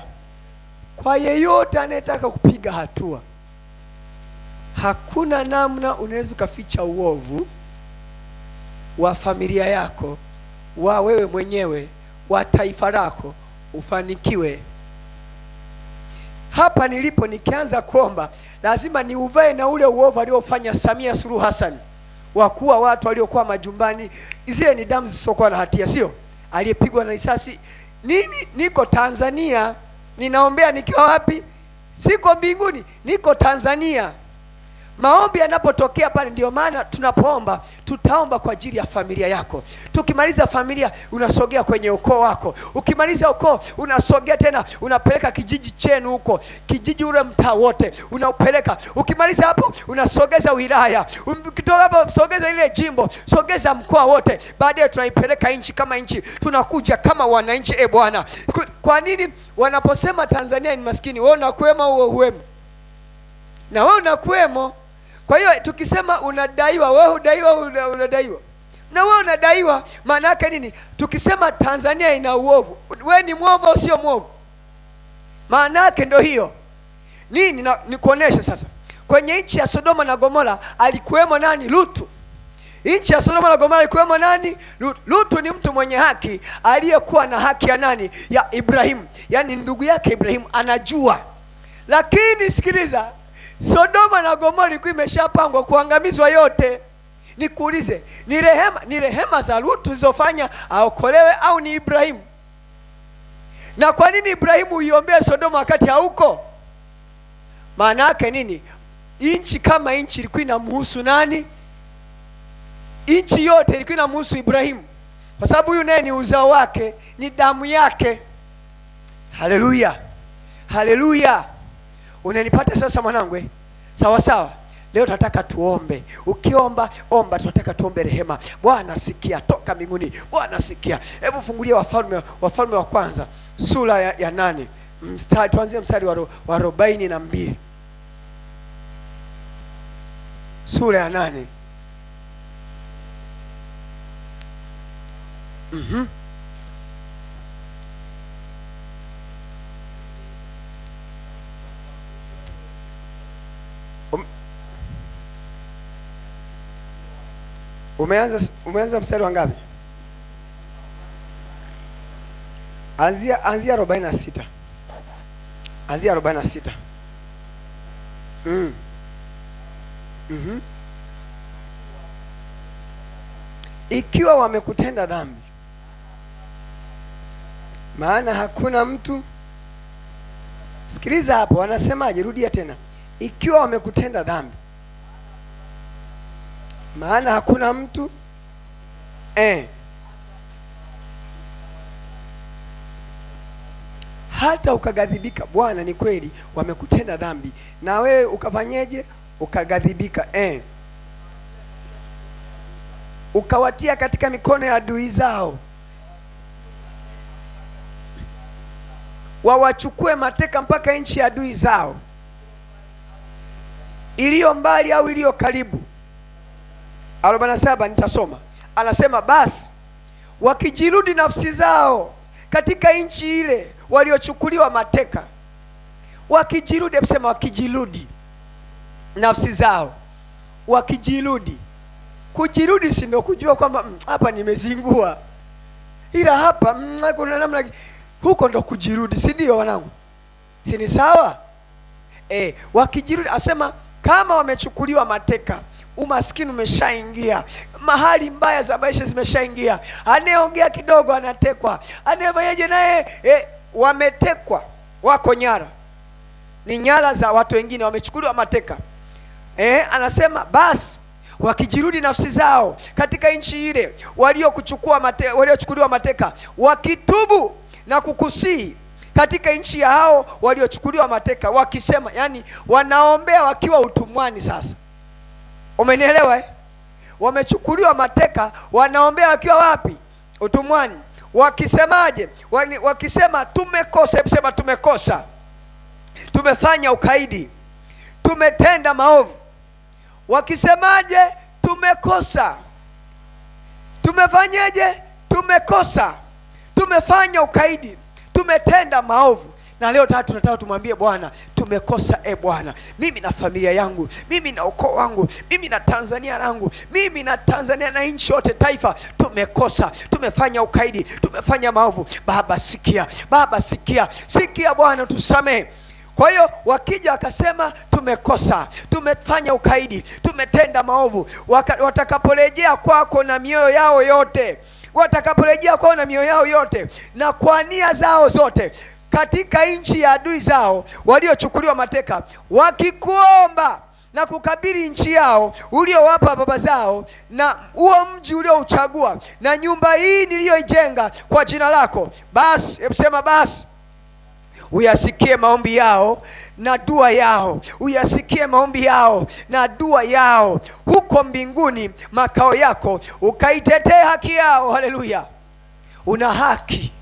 Speaker 1: Kwa yeyote anayetaka kupiga hatua, hakuna namna unaweza ukaficha uovu wa familia yako, wa wewe mwenyewe, wa taifa lako, ufanikiwe. Hapa nilipo nikianza kuomba, lazima niuvae na ule uovu aliofanya Samia Suluhu Hassan, wakuwa watu waliokuwa majumbani. Zile ni damu zisizokuwa na hatia, sio? Aliyepigwa na risasi nini? Niko Tanzania, ninaombea nikiwa wapi? Siko mbinguni, niko Tanzania. Maombi yanapotokea pale, ndio maana tunapoomba, tutaomba kwa ajili ya familia yako. Tukimaliza familia, unasogea kwenye ukoo wako. Ukimaliza ukoo, unasogea tena, unapeleka kijiji chenu huko, kijiji ule mtaa wote unaupeleka. Ukimaliza hapo, unasogeza wilaya. Ukitoka hapo, sogeza ile jimbo, sogeza mkoa wote. Baadaye tunaipeleka nchi kama nchi, tunakuja kama wananchi. Bwana, kwa nini wanaposema Tanzania ni maskini, wewe unakuema huo huemo na wewe unakuemo? Kwa hiyo tukisema unadaiwa, wewe udaiwa, unadaiwa na wewe unadaiwa. Maana yake nini? Tukisema Tanzania ina uovu, wewe ni mwovu au sio mwovu? Maana yake ndio hiyo. Nini nikuonesha sasa? Kwenye nchi ya Sodoma na Gomora alikuwemo nani? Lutu. Nchi ya Sodoma na Gomora alikuwemo nani? Lutu ni mtu mwenye haki, aliyekuwa na haki ya nani? Ya Ibrahimu, yaani ndugu yake Ibrahimu, anajua. Lakini sikiliza, Sodoma na Gomora ilikuwa imeshapangwa kuangamizwa yote. Nikuulize, ni rehema za Lutu zilizofanya aokolewe au ni Ibrahimu? Na kwa nini Ibrahimu uiombee Sodoma wakati hauko? Maana yake nini? Inchi kama inchi ilikuwa inamhusu nani? Inchi yote ilikuwa inamhusu Ibrahimu, kwa sababu huyu naye ni uzao wake, ni damu yake. Haleluya, haleluya. Unanipata sasa mwanangu? Sawa sawa. Leo tunataka tuombe. Ukiomba, omba, tunataka tuombe rehema. Bwana sikia, toka mbinguni. Bwana sikia. Hebu fungulia Wafalme wa kwanza sura ya 8. Tuanzie mstari wa 42. Sura ya 8. Umeanza mstari wa ngapi? Anzia 46. Anzia 46. Ikiwa wamekutenda dhambi, maana hakuna mtu. Sikiliza hapo, wanasemaje? Rudia tena. Ikiwa wamekutenda dhambi, maana hakuna mtu hata ukagadhibika. Bwana, ni kweli wamekutenda dhambi, na wewe ukafanyeje? Ukagadhibika, ukawatia katika mikono ya adui zao, wawachukue mateka mpaka nchi ya adui zao, iliyo mbali au iliyo karibu. 47 nitasoma. Anasema basi wakijirudi nafsi zao katika nchi ile waliochukuliwa mateka. Wakijirudi, sema wakijirudi nafsi zao. Wakijirudi. Kujirudi si ndio kujua kwamba hapa nimezingua, ila hapa kuna namna huko, ndo kujirudi, si ndio wanangu? Si ni sawa? Wakijirudi, asema kama wamechukuliwa mateka, umaskini umeshaingia, mahali mbaya za maisha zimeshaingia, anayeongea kidogo anatekwa, anayefanyaje naye wametekwa, wako nyara, ni nyara za watu wengine, wamechukuliwa mateka. Anasema basi wakijirudi nafsi zao katika nchi ile waliochukuliwa mateka, wakitubu na kukusii katika nchi ya hao waliochukuliwa mateka, wakisema, yani wanaombea wakiwa utumwani. Sasa umenielewa? Wamechukuliwa mateka, wanaombea wakiwa wapi? Utumwani. wakisemaje? Wakisema tumekosa, hebu sema tumekosa, tumefanya ukaidi, tumetenda maovu. Wakisemaje? Tumekosa. Tumefanyeje? Tumekosa, tumefanya ukaidi, tumetenda maovu. Na leo tunataka tumwambie Bwana, tumekosa Bwana, mimi na familia yangu, mimi na ukoo wangu, mimi na Tanzania yangu, mimi na Tanzania na nchi yote, taifa, tumekosa, tumefanya ukaidi, tumefanya maovu. Baba sikia, Baba sikia, sikia Bwana, tusamehe. Kwa hiyo wakija wakasema tumekosa, tumefanya ukaidi, tumetenda maovu, watakaporejea kwako na mioyo yao yote, watakaporejea kwako na mioyo yao yote na kwa nia zao zote katika nchi ya adui zao waliochukuliwa mateka, wakikuomba na kukabiri nchi yao uliowapa baba zao, na huo mji uliouchagua, na nyumba hii niliyoijenga kwa jina lako, basi, hebu sema basi, uyasikie maombi yao na dua yao, uyasikie maombi yao na dua yao huko mbinguni makao yako, ukaitetee haki yao. Haleluya! Una haki,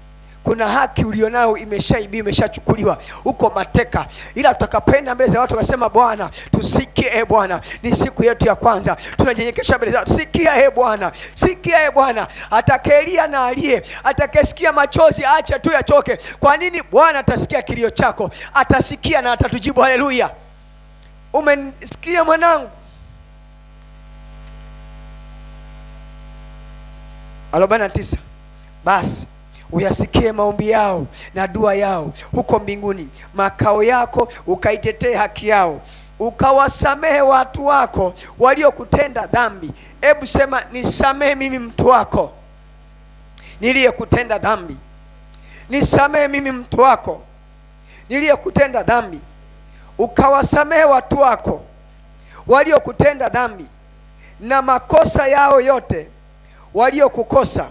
Speaker 1: kuna haki ulionayo imeshaibiwa, imeshachukuliwa, uko mateka. Ila tutakapoenda mbele za watu wakasema Bwana tusikie, Bwana ni siku yetu ya kwanza, tunanyenyekesha mbele zako, sikia Bwana, sikia Bwana. Atakayelia na alie, atakayesikia machozi acha tu yachoke. Kwa nini? Bwana atasikia kilio chako, atasikia na atatujibu. Haleluya! Umesikia mwanangu? 49. Basi uyasikie maombi yao na dua yao huko mbinguni makao yako, ukaitetee haki yao, ukawasamehe watu wako waliokutenda dhambi. Hebu sema, nisamehe mimi mtu wako niliyekutenda dhambi, nisamehe mimi mtu wako niliyekutenda dhambi. Ukawasamehe watu wako waliokutenda dhambi na makosa yao yote waliokukosa,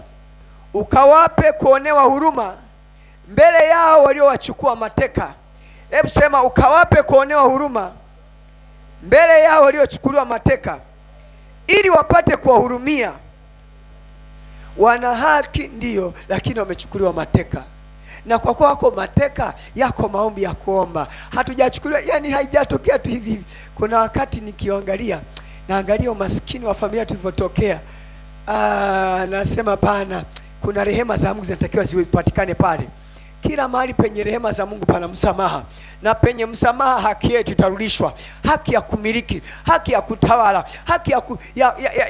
Speaker 1: ukawape kuonewa huruma mbele yao waliowachukua mateka. Hebu sema, ukawape kuonewa huruma mbele yao waliochukuliwa mateka, ili wapate kuwahurumia. Wana haki ndiyo, lakini wamechukuliwa mateka. Na kwa kuwa wako mateka, yako maombi ya kuomba. Hatujachukuliwa, yani haijatokea tu hivi hivi. Kuna wakati nikiangalia, naangalia umaskini wa familia tulivyotokea, nasema pana, kuna rehema za Mungu zinatakiwa zipatikane pale. Kila mahali penye rehema za Mungu pana msamaha, na penye msamaha haki yetu itarudishwa. Haki ya kumiliki, haki ya kutawala, haki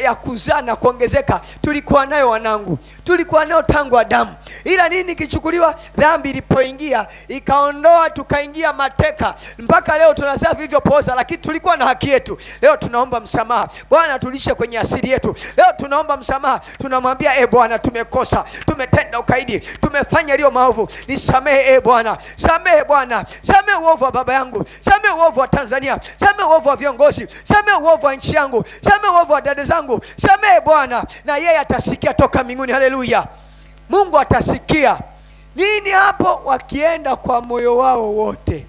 Speaker 1: ya kuzaa na kuongezeka tulikuwa nayo wanangu, tulikuwa nayo tangu Adamu. Ila nini kichukuliwa? Dhambi ilipoingia ikaondoa, tukaingia mateka, mpaka leo tunazaa vivyo poza, lakini tulikuwa na haki yetu. Leo tunaomba msamaha, Bwana tulishe kwenye asili yetu. Leo tunaomba msamaha, tunamwambia Bwana tumekosa, tumetenda ukaidi, tumefanya leo maovu, nisamehe Bwana, samehe Bwana, samehe uovu wa baba yangu, samehe uovu wa Tanzania, samehe uovu wa viongozi, samehe uovu wa nchi yangu, samehe uovu wa dada zangu, samehe Bwana. Na yeye atasikia toka mbinguni. Haleluya! Mungu atasikia nini hapo? Wakienda kwa moyo wao wote.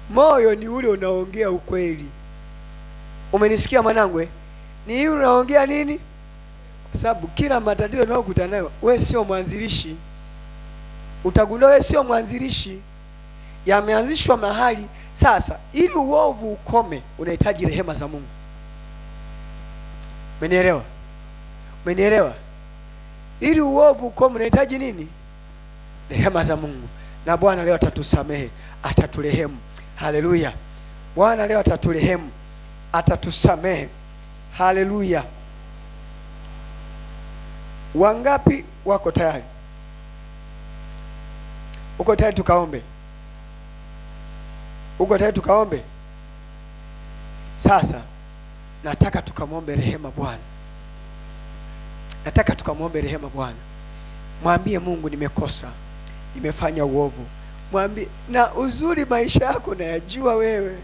Speaker 1: Moyo ni ule unaongea ukweli. Umenisikia mwanangu? Ni yule unaongea nini? Kwa sababu kila matatizo unayokutana nayo, wewe sio mwanzilishi. Utagundua wewe sio mwanzilishi, yameanzishwa mahali. Sasa ili uovu ukome, unahitaji rehema za Mungu. Umenielewa? Umenielewa? Ili uovu ukome, unahitaji nini? Rehema za Mungu. Na Bwana leo atatusamehe, ataturehemu. Haleluya! Bwana leo ataturehemu, atatusamehe. Haleluya! Wangapi wako tayari? Uko tayari tukaombe? Uko tayari tukaombe? Sasa nataka tukamwombe rehema Bwana. Nataka tukamwombe rehema Bwana. Mwambie Mungu, nimekosa, nimefanya uovu. Mwambie, na uzuri maisha yako nayajua wewe.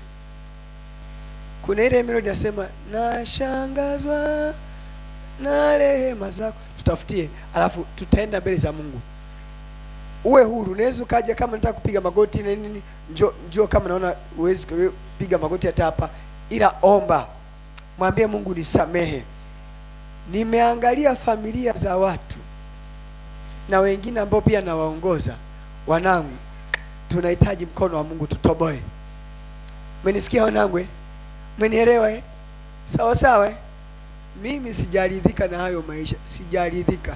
Speaker 1: Kuna ile melodi nasema, nashangazwa na rehema zako. Tutafutie, alafu tutaenda mbele za Mungu. Uwe huru, unaweza ukaja kama nataka kupiga magoti na nini, njoo kama naona uwezi kupiga magoti hata hapa, ila omba. Mwambie Mungu, nisamehe. Nimeangalia familia za watu, na wengine ambao pia nawaongoza, wanangu, tunahitaji mkono wa Mungu tutoboe. Mmenisikia wanangu? Mmenielewa? Sawa sawa. Mimi sijaridhika na hayo maisha, sijaridhika.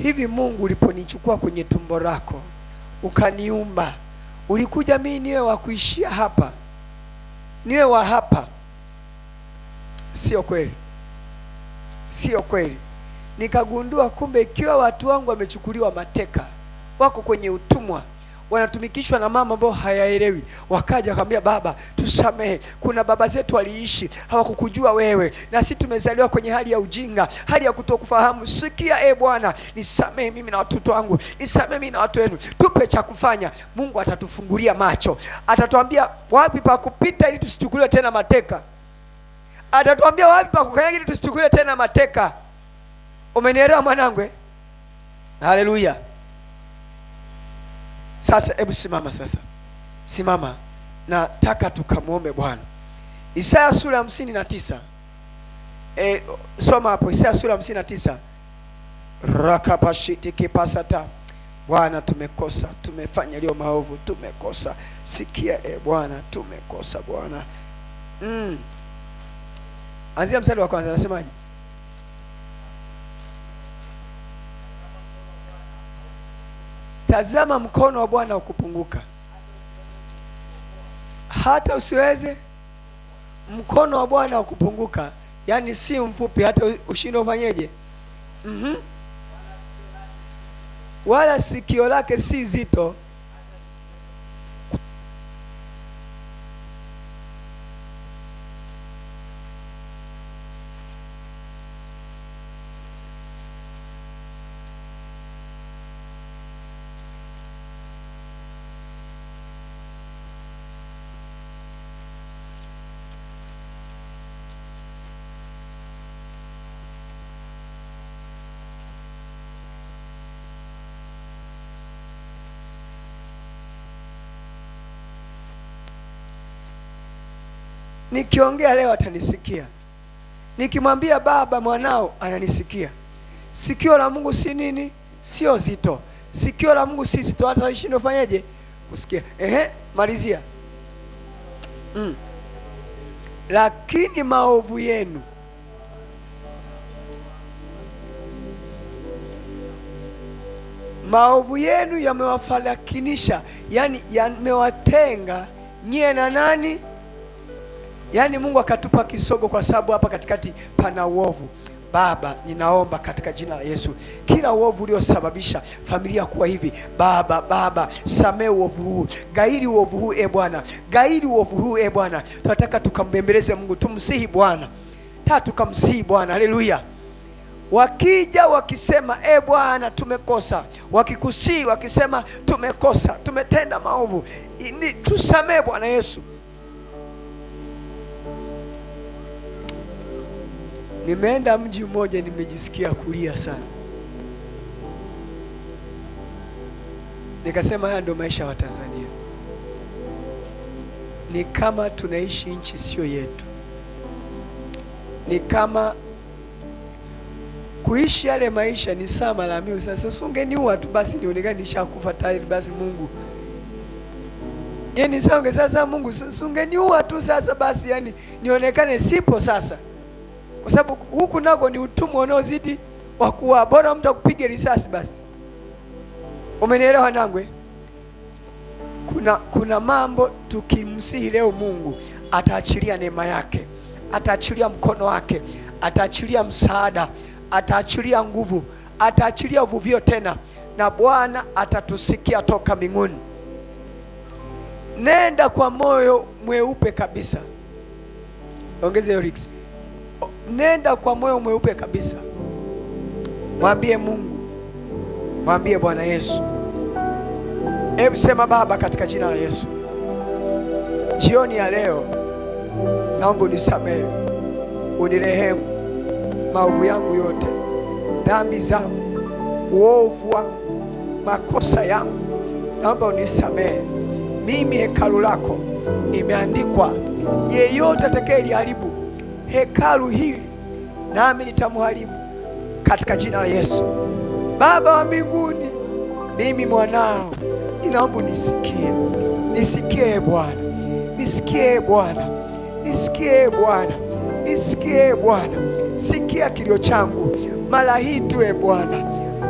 Speaker 1: Hivi Mungu uliponichukua kwenye tumbo lako ukaniumba, ulikuja mimi niwe wa kuishia hapa, niwe wa hapa? Sio kweli, sio kweli. Nikagundua kumbe ikiwa watu wangu wamechukuliwa mateka, wako kwenye utumwa, wanatumikishwa na mama ambao hayaelewi, wakaja akamwambia, baba tusamehe, kuna baba zetu waliishi hawakukujua wewe, na sisi tumezaliwa kwenye hali ya ujinga, hali ya kutokufahamu. Sikia Bwana, nisamehe mimi na watoto wangu, nisamehe mimi na watu wenu, tupe cha kufanya. Mungu atatufungulia macho, atatuambia wapi pa kupita ili tusichukuliwe tena mateka, atatuambia wapi pa kukanyaga ili tusichukuliwe tena mateka. Umenielewa mwanangu? Haleluya. Sasa hebu simama sasa. Simama. Nataka tukamwombe Bwana. Isaya sura 59. Soma hapo Isaya sura 59. Rakapashiti kipasata. Bwana, tumekosa, tumefanya leo maovu, tumekosa. Sikia Bwana, tumekosa Bwana. Anzia mstari wa kwanza, anasemaje? Tazama mkono wa Bwana ukupunguka hata usiweze. Mkono wa Bwana ukupunguka, yani si mfupi hata ushinde ufanyeje? Wala sikio lake si zito nikiongea leo atanisikia, nikimwambia baba mwanao ananisikia. Sikio la Mungu si nini? Sio zito. Sikio la Mungu si zito hata lishindwe fanyeje kusikia. Malizia. Lakini maovu yenu yamewafarakinisha, yani yamewatenga nyie na nani? Yani Mungu akatupa kisogo kwa sababu hapa katikati pana uovu. Baba, ninaomba katika jina la Yesu, kila uovu uliosababisha familia kuwa hivi, Baba, samehe uovu huu, gairi uovu huu Bwana, gairi uovu huu Bwana. Tunataka tukambembeleze Mungu, tumsihi Bwana, tukamsihi Bwana. Haleluya. Wakija wakisema Bwana tumekosa, wakikusihi wakisema tumekosa, tumetenda maovu, tusamehe Bwana Yesu. Nimeenda mji mmoja, nimejisikia kulia sana. Nikasema haya ndio maisha wa Tanzania. Ni kama tunaishi nchi sio yetu. Ni kama kuishi yale maisha ni sawa mara mia. Sasa usingeniua tu basi nionekane nishakufa tayari basi Mungu. Yaani sawa sasa Mungu usingeniua tu sasa basi yani nionekane sipo sasa. Kwa sababu huku nako ni utumwa unaozidi wa kuwa bora mtu akupige risasi basi. Umenielewa nangwe? Kuna mambo tukimsihi leo Mungu ataachilia neema yake, ataachilia mkono wake, ataachilia msaada, ataachilia nguvu, ataachilia uvuvio tena, na Bwana atatusikia toka mbinguni. Nenda kwa moyo mweupe kabisa. Ongeze hiyo Rix. Nenda kwa moyo mweupe kabisa. Mwambie Mungu, mwambie Bwana Yesu. Hebu sema Baba, katika jina la Yesu, jioni ya leo naomba unisamehe, unirehemu maovu yangu yote, dhambi zangu, uovu wangu, makosa yangu, naomba unisamehe. Mimi hekalu lako, imeandikwa yeyote atakayeliharibu hekalu hili nami nitamharibu katika jina la Yesu. Baba wa mbinguni, mimi mwanao ninaomba nisikie. Nisikie Bwana, nisikie Bwana, nisikie Bwana, nisikie Bwana. Sikia kilio changu mara hii tu Bwana,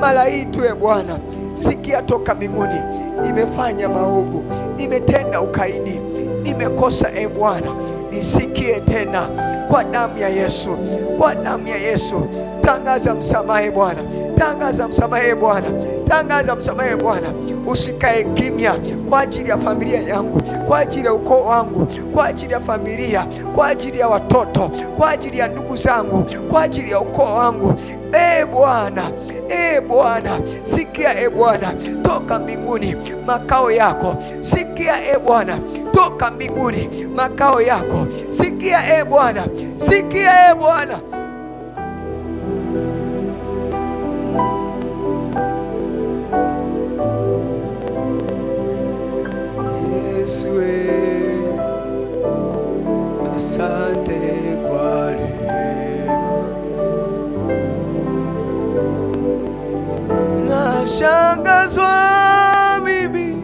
Speaker 1: mara hii tu Bwana. Sikia toka mbinguni. Nimefanya maovu, nimetenda ukaidi, nimekosa Bwana. Nisikie tena kwa damu ya Yesu, kwa damu ya Yesu. Tangaza msamaha Bwana, tangaza msamaha Bwana, tangaza msamaha Bwana. Usikae kimya kwa ajili ya familia yangu, kwa ajili ya ukoo wangu, kwa ajili ya familia, kwa ajili ya watoto, kwa ajili ya ndugu zangu, kwa ajili ya ukoo wangu. Bwana, Bwana, sikia Bwana toka mbinguni makao yako. Sikia Bwana toka mbinguni makao yako. Sikia Bwana, sikia Bwana. Yesu, asante kwa rehema. Nashangazwa mimi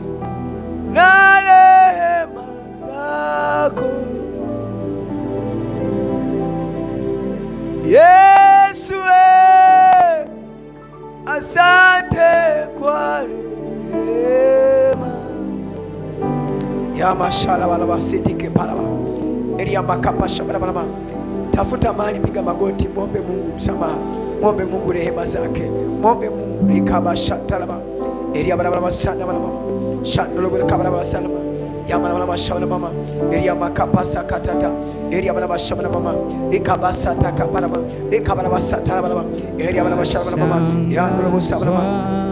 Speaker 1: na rehema zako Yesu, asante kwa rehema. Ya mashala wala wasiti kepala eria makapa shabala mama. Tafuta mahali, piga magoti, muombe Mungu msamaha, muombe Mungu rehema zake, muombe Mungu likaba shatalaba eria bala bala sana bala mama shandolo bala kabala bala sana ya bala bala shabala mama eria makapa sakatata eria bala bala shabala mama ikaba sataka bala mama ikaba bala satala bala mama eria bala bala shabala mama ya ndolo shabala mama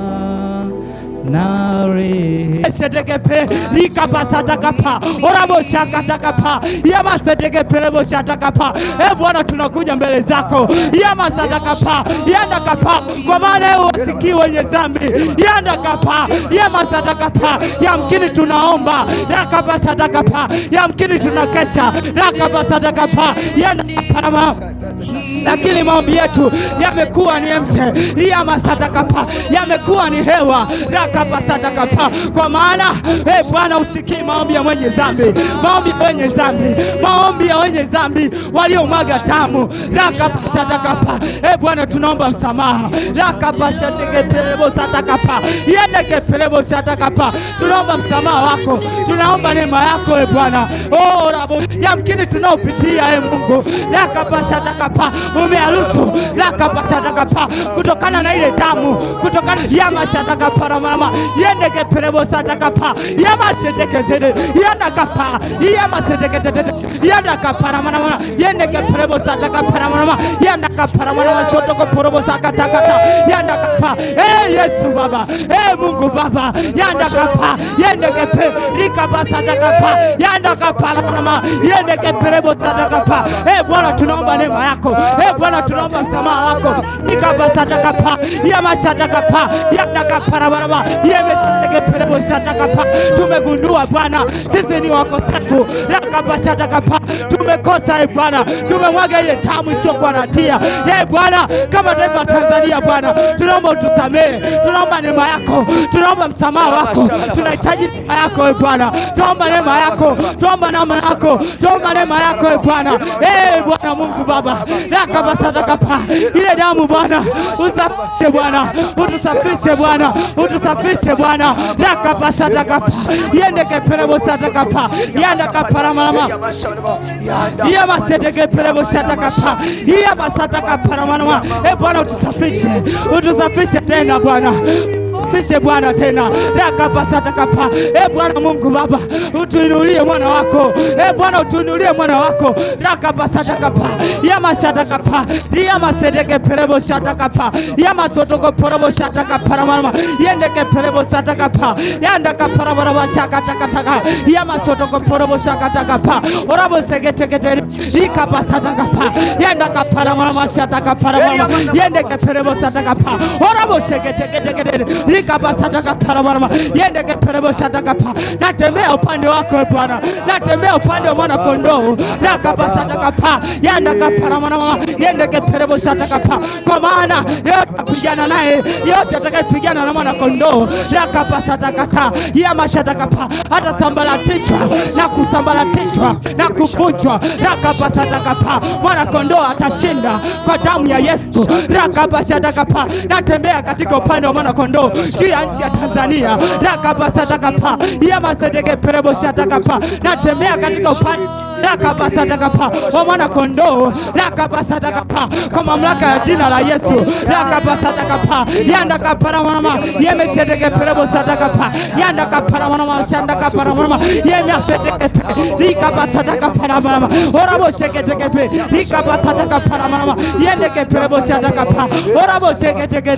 Speaker 2: nari setekepe likapasatakapa oraboshakatakapa yamasetekepereboshatakapa. Bwana, tunakuja mbele zako yamasatakapa yandakapa, kwa maana wasikii wenye dhambi yandakapa yamasatakapa. Yamkini tunaomba rakapasatakapa, yamkini tunakesha rakapasatakapa yandakapa, lakini maombi yetu yamekuwa ni mche yamasatakapa, yamekuwa ni hewa rakapasatakapa, kwa maana Bwana usikii maombi ya mwenye dhambi, maombi ya wenye dhambi, maombi ya wenye dhambi waliomwaga damu rakapasatakapa. Bwana, tunaomba msamaha rakapasatekepereboshatakapa yendekepereboshatakapa. Tunaomba msamaha wako, tunaomba neema yako Bwana. Rabo yamkini tunaopitia Mungu rakapasatakapa umearuhusu rakapasatakapa, kutokana na ile damu, kutokana yamashatakapa mama yendekepereboshatakapa yamasheteketete yandakapa yamaseteketete yandakapa mama yendekepereboshatakapa mama yandakapa mama shotokoporobosakatakata yandakapa. Yesu Baba, Mungu Baba, yandakapa yendekepe rikapasatakapa yandakapa mama yendekepereboshatakapa. Bwana, tunaomba neema yako. Bwana, tunaomba msamaha wako rikapasatakapa yamashatakapa yandakapa mama yemesetekepereboshatakapa. Tumegundua Bwana sisi ni wakosefu rakapasatakapa, tumekosa Bwana, tumemwaga ile damu isiyokuwa na hatia. Bwana, kama taifa Tanzania Bwana, tunaomba utusamehe, tunaomba neema yako, tunaomba msamaha wako, tunahitaji neema yako Bwana, tunaomba neema yako, tunaomba neema yako, tunaomba neema yako Bwana. Bwana Mungu Baba, rakapasatakapa ile damu Bwana, usafishe Bwana, utusafishe Bwana, utusafishe Bwana rakapasatakapa yendekepereboshatakapa yandakapa mama yamasetekepereboshatakapa yamasatakapa mama. Bwana, utusafishe, utusafishe tena Bwana, fishe Bwana tena rakapasatakapa. Bwana Mungu Baba, utuinulie mwana wako Bwana, utuinulie mwana wako rakapasatakapa yamashatakapa yamasetekepereboshatakapa yamasotokoporoboshatakapa mama yendekepereboshatakapa yandakapa mama shakatakataka yamasotokoporoboshatakapa orabosegetekete rikapasatakapa yandakapa mama shatakapa mama yendekepereboshatakapa orabosegetekete likapasataka parabarama yende keperebo sataka pa. Natembea upande wako Bwana, natembea upande wa mwana kondoo lakapasataka pa yanda kaparabarama yende keperebo sataka pa. Kwa maana yote apigana naye, yote atakayepigana na mwana kondoo lakapasataka ta yamashataka pa hata sambalatishwa na kusambalatishwa na kuvunjwa lakapasataka pa. Mwana kondoo atashinda kwa damu ya Yesu lakapasataka pa. Natembea katika upande wa mwana kondoo juu ya nchi ya Tanzania lakapasataka pa yamaseteke perebo shataka pa. Natembea katika upande lakapasataka pa wa mwana kondoo lakapasataka pa kwa mamlaka ya jina la Yesu lakapasataka pa yanda kapara mama yemeseteke perebo sataka pa yanda kapara mama shanda kapara mama yemeseteke likapasataka para mama orabo sheketeke pe likapasataka para mama yendeke perebo shataka pa orabo sheketeke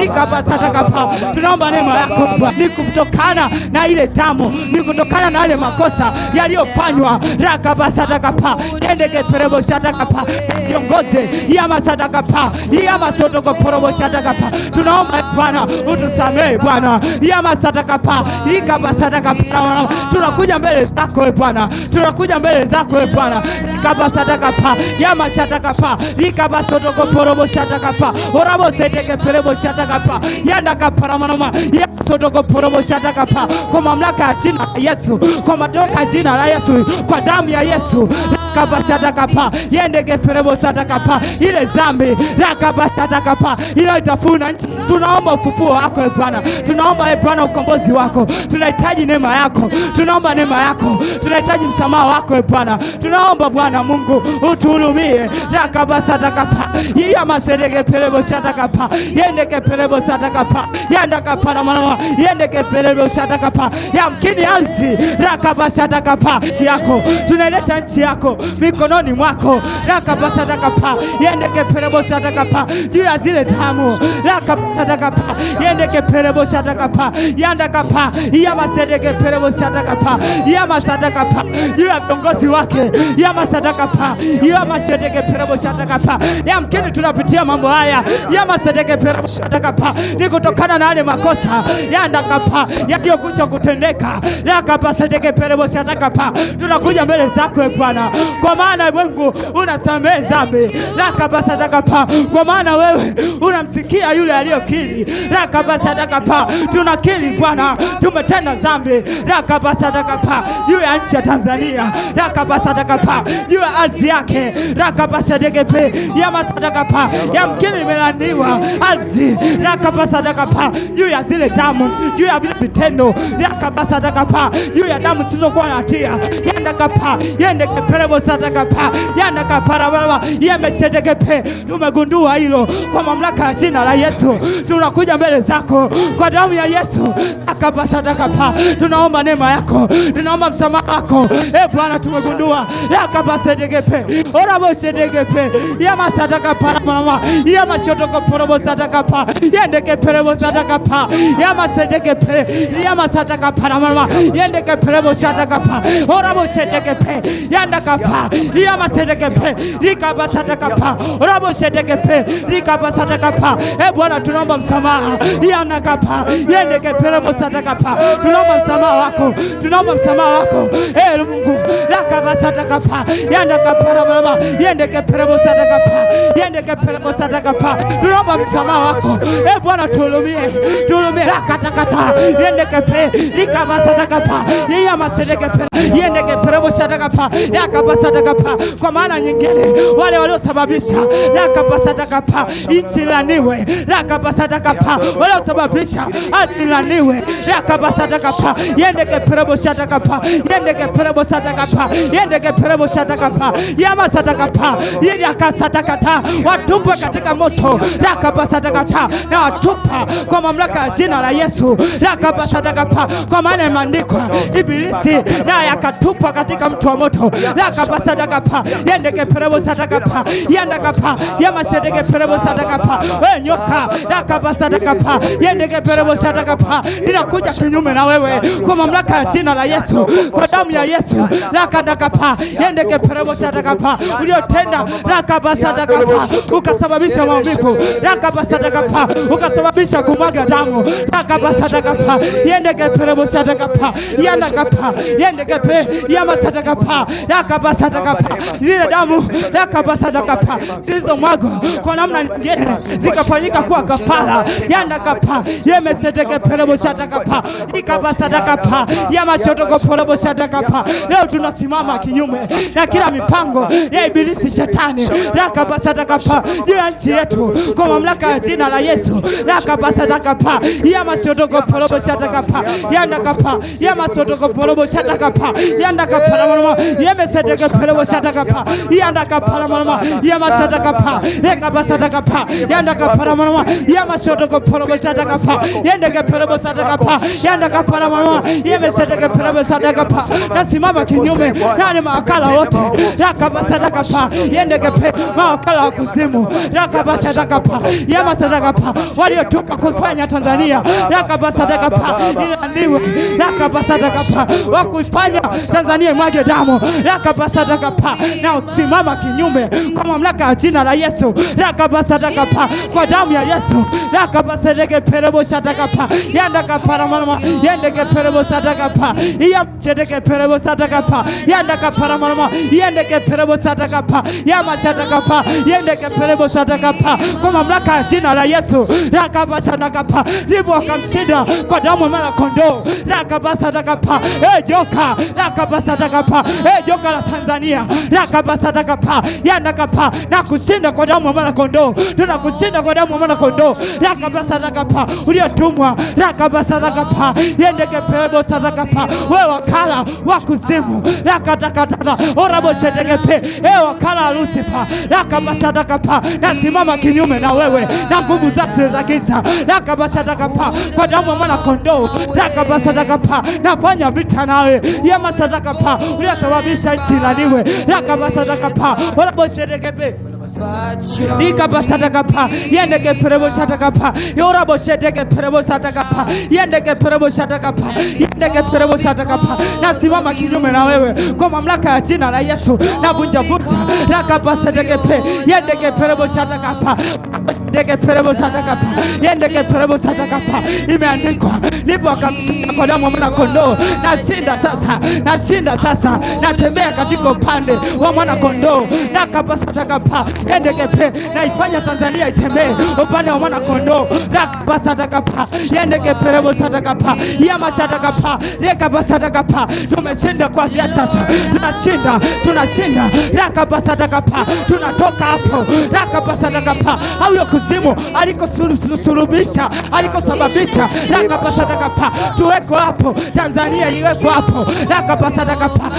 Speaker 2: likapasataka pa. Tunaomba neema yako ni kutokana na ile damu, ni kutokana na ile makosa yaliyofanywa lakapasataka pa yendeke perebo shataka pa kiongoze yamasataka pa yamasotoko perebo shataka pa. Tunaomba Bwana utusamehe Bwana yamasataka pa ikapasataka pa. Tunakuja mbele zako Bwana, tunakuja mbele zako Bwana ikapasataka pa yamasataka pa ikapasotoko perebo shataka pa orabo seteke perebo shataka pa yanda kapara mama yasotoko perebo shataka pa. Kwa mamlaka ya jina la Yesu, kwa mamlaka ya jina la Yesu, kwa damu ya Yesu lakapasataka pa yendeke perebo sataka pa ile zambi lakapasataka pa ile itafuna nchi. Tunaomba ufufuo wako Bwana, tunaomba Bwana ukombozi wako, tunahitaji neema yako, tunaomba neema yako, tunahitaji msamaha wako Bwana. Tunaomba Bwana Mungu utuhurumie lakapasataka pa yamaseteke perebo shataka pa yendeke perebo sataka pa yanda kapara mama yendeke perebo shataka pa yamkini ardhi lakapasataka pa nchi yako, tunaileta nchi yako mikononi mwako lakapasataka pa yendeke perebo shataka pa juu ya zile damu lakapasataka pa yendeke perebo shataka pa yanda kapa yamaseteke perebo shataka pa yamasataka pa juu ya viongozi wake yamasataka pa yamaseteke perebo shataka pa. Yamkini tunapitia mambo haya yamaseteke perebo shataka pa ni kutokana na yale makosa yanda kapa yaliyokusha kutendeka lakapasateke perebo shataka pa. Tunakuja mbele zako Bwana, kwa maana Mungu unasamehe dhambi lakapasataka pa, kwa maana wewe unamsikia yule aliyokiri lakapasataka pa. Tunakiri Bwana tumetenda dhambi lakapasataka pa juu ya nchi ya Tanzania lakapasataka pa juu ya ardhi yake lakapasateke pe yamasataka pa yamkini imelaniwa ardhi lakapasataka pa juu ya zile damu, juu ya vile vitendo lakapasataka pa juu ya damu zisizokuwa na hatia yanda kapa yendeke perebo sataka pa yanda kapara baba yemeseteke pe. Tumegundua hilo kwa mamlaka ya jina la Yesu, tunakuja mbele zako kwa damu ya Yesu akapasataka pa. Tunaomba neema yako, tunaomba msamaha wako Bwana. Tumegundua akapasateke pe orabo seteke pe yamasataka para mama yamashotoko perebo sataka pa yendeke perebo sataka pa yamaseteke pe yamasataka para mama yendeke perebo sataka pa orabo seteke pe yanda kapa yamaseteke pe likapasataka pa orabo seteke pe likapasataka pa. Bwana tunaomba msamaha yanda kapa yendeke perebo sataka pa. Tunaomba msamaha wako, tunaomba msamaha wako Mungu lakapasataka pa yanda kapara mama yendeke perebo sataka pa yendeke perebo sataka pa. Tunaomba msamaha wako Bwana, tuhurumie, tuhurumie lakatakata yendeke pe likapasataka pa yamaseteke pe yendeke perebo sataka pa yakapasataka pa. Kwa maana nyingine wale waliosababisha lakapasataka pa nchi laniwe lakapasataka pa waliosababisha adilaniwe lakapasataka pa yendeke perebo sataka pa yendeke perebo sataka pa yendeke perebo sataka pa yamasataka pa yakasataka ta watupwe katika moto lakapasataka ta na watupa kwa mamlaka ya jina la Yesu lakapasataka pa. Kwa maana imeandikwa Ibilisi na yakatupwa katika mto wa moto lakapasataka Rakabasadakapa, Yendeke Perebo Sadakapa, Yandakapa, Yamasedeke Perebo Sadakapa, Nyoka, Rakabasadakapa, Yendeke Perebo Sadakapa, ninakuja kinyume na wewe kwa mamlaka ya jina la Yesu, kwa damu ya Yesu. Rakadakapa, Yendeke Perebo Sadakapa, uliotenda Rakabasadakapa, ukasababisha maumivu, Rakabasadakapa, ukasababisha kumwaga damu, Rakabasadakapa, Yendeke Perebo Sadakapa, Yandakapa, Yendeke Pe, Yamasadakapa, Rakabasadakapa, zile damu Rakabasadakapa zilizomwagwa kwa namna nyingine zikafanyika kuwa kafara, Yandakapa, Yemesedeke Perebo Sadakapa, Ikabasadakapa, Yamashotoko Perebo Sadakapa. Leo tunasimama kinyume na kila mipango ya ibilisi shetani, Rakabasadakapa, juu ya nchi yetu kwa mamlaka ya jina la Yesu. Rakabasadakapa, Yamashotoko Perebo Sadakapa, Yandakapa, Yamasotoko Perebo Sadakapa, Yandakapa, Yemesedeke Perebo Sadakapa, Yandakapa, Yamasadakapa, Rekabasadakapa, Yandakapa, Yamasotoko Perebo Sadakapa, Yendeke Perebo Sadakapa, Yandakapa, Yemesedeke Perebo Sadakapa. Nasimama kinyume na mawakala wote, Rakabasadakapa, Yendeke Pe, mawakala wa kuzimu, Rakabasadakapa, Yamasadakapa, waliotoka kufanya Tanzania, Rakabasadakapa, ilaniwe, Rakabasadakapa, wakufanya Tanzania mwage damu, Rakabasadakapa, na usimama kinyume kwa mamlaka ya jina la Yesu, Rakabasadakapa, kwa damu ya Yesu, Rakabasedeke Perebo Sadakapa, Yandakapa, Yendeke Perebo Sadakapa, Yamchedeke Perebo Sadakapa, Yandakapa, Yendeke Perebo Sadakapa, Yamashadakapa, Yendeke Perebo Sadakapa, kwa mamlaka ya jina la Yesu, Rakabasadakapa, ndipo wakamshinda kwa damu ya mwana kondoo, Rakabasadakapa, joka, Rakabasadakapa, joka la Tanzania, Rakabasadakapa, Yandakapa, na kushinda kwa damu ya mwana kondoo, tunakushinda kwa damu ya mwana kondoo, Rakabasadakapa, uliotumwa, Rakabasadakapa, Yendeke Perebo Sadakapa, wewe wakala wa kuzimu, Rakatakatana, Oraboshedeke, wakala Lucifer, Rakabasadakapa, nasimama kinyume na wewe na nguvu zake za giza, Rakabasadakapa, kwa damu ya mwana kondoo, Rakabasadakapa, nafanya vita nawe, Yamasadakapa, uliosababisha nchi ilaniwe, Rakabasadakapa, Oraboshedeke, Ikabasadakapa, Yendeke Perebo Sadakapa, Yoraboshedeke Perebo Sadakapa, Yendeke Perebo Sadakapa, Yendeke Perebo Sadakapa, nasimama kinyume na wewe kwa mamlaka ya jina la Yesu, na vunja Rakabasadeke Pe, Yendeke Perebo Sadakapa, Yendeke Perebo Sadakapa, Yendeke Perebo Sadakapa, imeandikwa, nipo akamshika kwa damu ya mwana kondoo, nashinda sasa, natembea katika upande wa mwana kondoo, Rakabasadakapa, Yendeke Pe, naifanya Tanzania itembee upande wa mwana kondoo, Rakabasadakapa, Yendeke Perebo Sadakapa, Yamashadakapa, Rekabasadakapa, tumeshinda kwa sasa, tunashinda, Rakabasadakapa, tunatoka hapo, Rakabasadakapa, au kuzimu alikosulubisha, alikosababisha, Rakabasadakapa, tuweko hapo, Tanzania iweko hapo, Rakabasadakapa,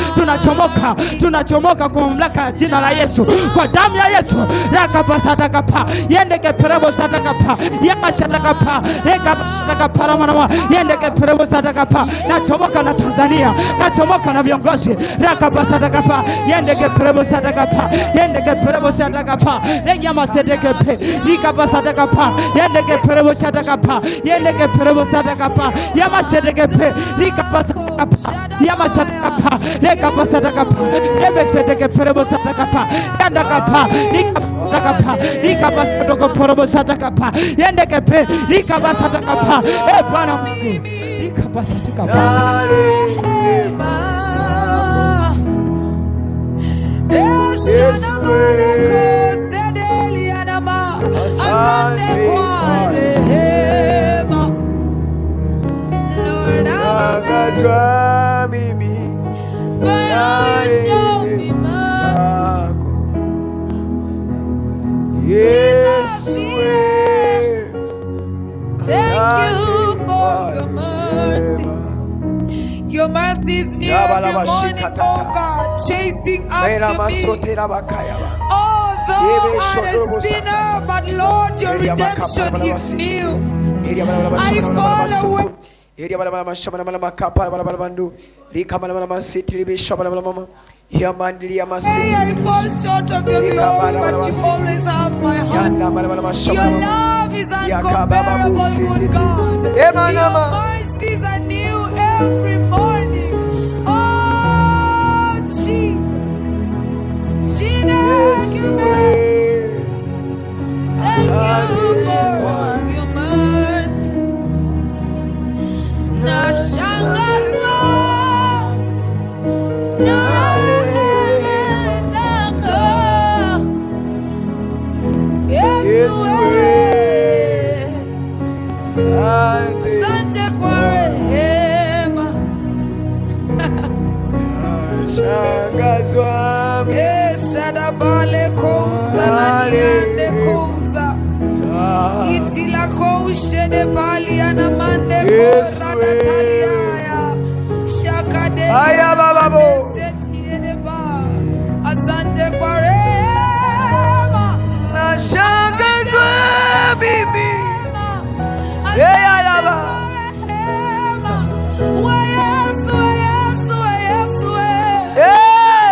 Speaker 2: tunachomoka kwa mamlaka ya jina la Yesu, kwa damu ya Yesu, Rakabasadakapa, Yendeke Perebo Sadakapa, Yamashadakapa, Rekabasadakapa, Yendeke Perebo Sadakapa, nachomoka na Tanzania, nachomoka na viongozi, Rakabasadakapa, Yendeke Perebo Sadakapa, Yendeke Perebo Sadakapa, Yamasedeke Pe, Ikabasadakapa, Yendeke Perebo Sadakapa, Yendeke Perebo Sadakapa, Yamasedeke Pe, Ikabasadakapa, Yamasadakapa, Rekabasadakapa, Yemesedeke Perebo Sadakapa, Yandakapa, Ikabasadakapa, Ikabasadoko Perebo Sadakapa, Yendeke Pe, Ikabasadakapa, Bwana Mungu, Ikabasadakapa.
Speaker 1: Yesu asante kwa rehema, shangazwa mimi na rehema yako. Yesu asante kwa rehema.
Speaker 3: Your mercy is near every morning, oh God, chasing after me. Although I'm a sinner, but Lord, your redemption is new. I fall away.
Speaker 1: Yamandilia
Speaker 3: May
Speaker 1: masiti.
Speaker 3: I fall short of your glory, but you always have my heart. Your love is uncomparable, good God. Your mercies are new every morning. Oh, Jesus.
Speaker 1: Yes,
Speaker 3: Thank you for your mercy. Nashangazwa na neema zako. Yesu, asante kwa rehema.
Speaker 1: Shangazwa
Speaker 3: Esadabale kouza na niande kouza. Itila koushe de bali anamande kouza na taliaya. Shakade
Speaker 1: Aya bababo.
Speaker 3: setie de ba. Asante kwa rehema.
Speaker 1: Nashangazwa bibi.
Speaker 3: Asante
Speaker 1: Yeyalaba.
Speaker 3: kwa rehema. We Yesu, we Yesu, we Yesu, we.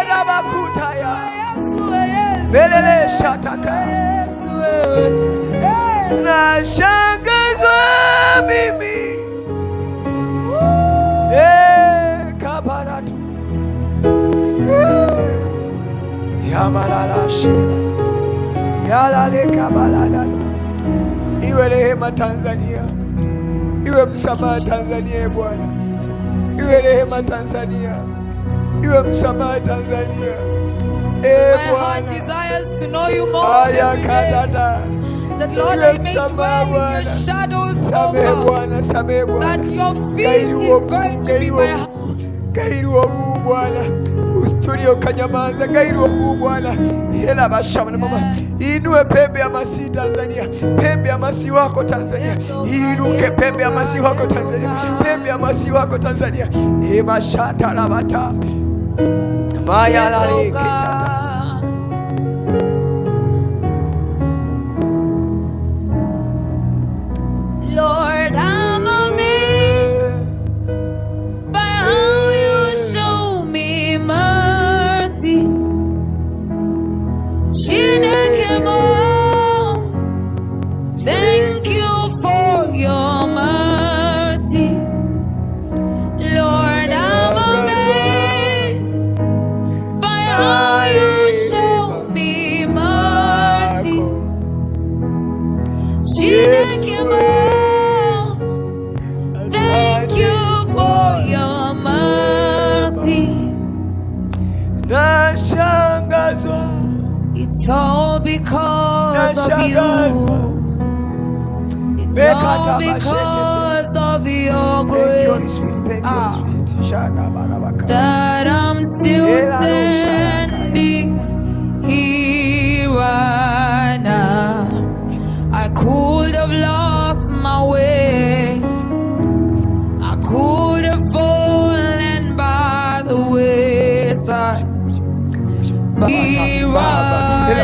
Speaker 1: Rabakutaya.
Speaker 3: Yesu, we Yesu.
Speaker 1: Belele shataka.
Speaker 3: Yesu, we.
Speaker 1: Nashangazwa bibi. Kabaratu. Yamalala shina. Yalale kabalada. Iwe rehema Tanzania. Iwe msamaha Tanzania Bwana. Iwe rehema Tanzania. Iwe msamaha Tanzania.
Speaker 3: My heart
Speaker 1: Bwana.
Speaker 3: desires to know you more
Speaker 1: Aya
Speaker 3: every day.
Speaker 1: katata.
Speaker 3: That Lord, I may dwell in your shadows, oh
Speaker 1: Samehe
Speaker 3: God.
Speaker 1: Bwana, samehe Bwana.
Speaker 3: That your feet is going to be my heart.
Speaker 1: Gairiwa Mungu Bwana, usitulie ukanyamaza. Gairiwa Mungu Bwana, hela bashama na mama, inue pembe ya masi Tanzania, pembe ya masi wako Tanzania, inuke pembe ya masi wako Tanzania, pembe ya masi wako Tanzania. Mashata la bata maya la
Speaker 3: Yes, oh
Speaker 1: leketa.
Speaker 3: God. Lord, I'm amazed by how you show me mercy. Chinekemo, thank you for your mercy. Lord, I'm amazed by how you show me mercy. Chinekemo, thank you for your mercy.
Speaker 1: Nashangazwa,
Speaker 3: It's all because of
Speaker 1: nashangazwa.
Speaker 3: you. It's all because of your
Speaker 1: Thank you, Holy
Speaker 3: grace
Speaker 1: Spirit. Thank you, Holy Spirit. Shaga barabaka.
Speaker 3: that I'm still standing here right now. I could have lost my way. I could have fallen by the wayside. But here right now, I could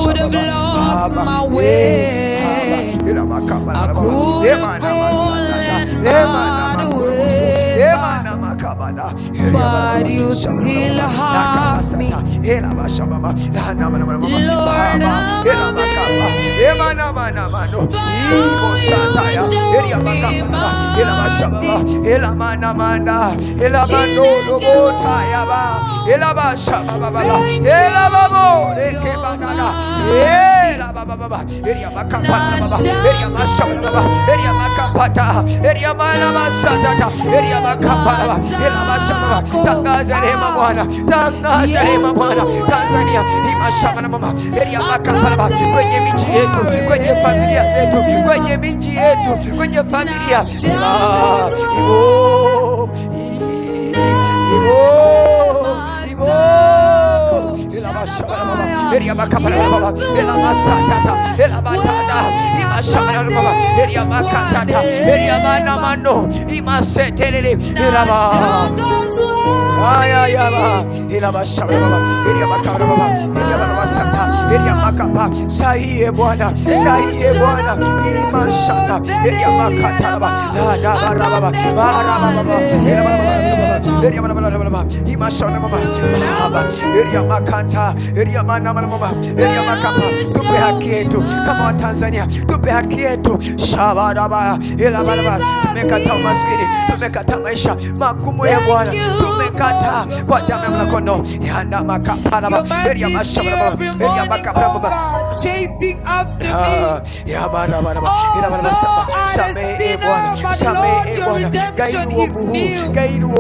Speaker 3: have lost my way. I could have fallen by the wayside. But you still have me. Lord,
Speaker 1: Tangaza rehema Bwana, tangaza rehema Bwana. Tanzania imashama na mama kwenye miji yetu, kwenye familia yetu, kwenye miji yetu, kwenye familia. Sahiye Bwana, sahiye Bwana, imashaka eria makata baba, la da baraba, baraba baba, eria mana mana imashona mama baba eria makanta eria mana mama eria makapa. Tupe haki yetu kama Watanzania, tupe haki yetu shabaraba ila baraba. Tumekataa umaskini, tumekataa maisha magumu ya Bwana, tumekataa kwa damu ya mwanakondoo. Yana makapana eria mashabaraba eria makapana
Speaker 3: chasing after me.
Speaker 1: Ya bana bana ila bana samehe Bwana, samehe Bwana. Gairu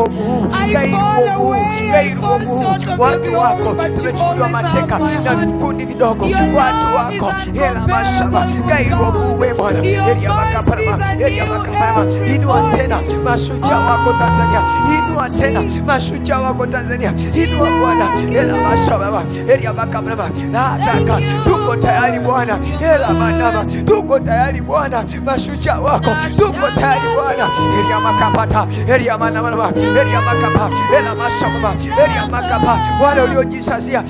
Speaker 1: ovu, watu wako tumechukuliwa mateka na vikundi vidogo, watu wako ila mashaba gairu ovu Bwana. Eria makapana inua tena mashujaa wako Tanzania, inua tena mashujaa wako Tanzania, inua Bwana ila mashaba eria makapana. Nataka tuko tayari Bwana, ela manama tuko tayari Bwana, mashujaa wako tuko tayari Bwana. Eria makapata eria manama eria makapa ela mashamba eria makapa wale uliojisazia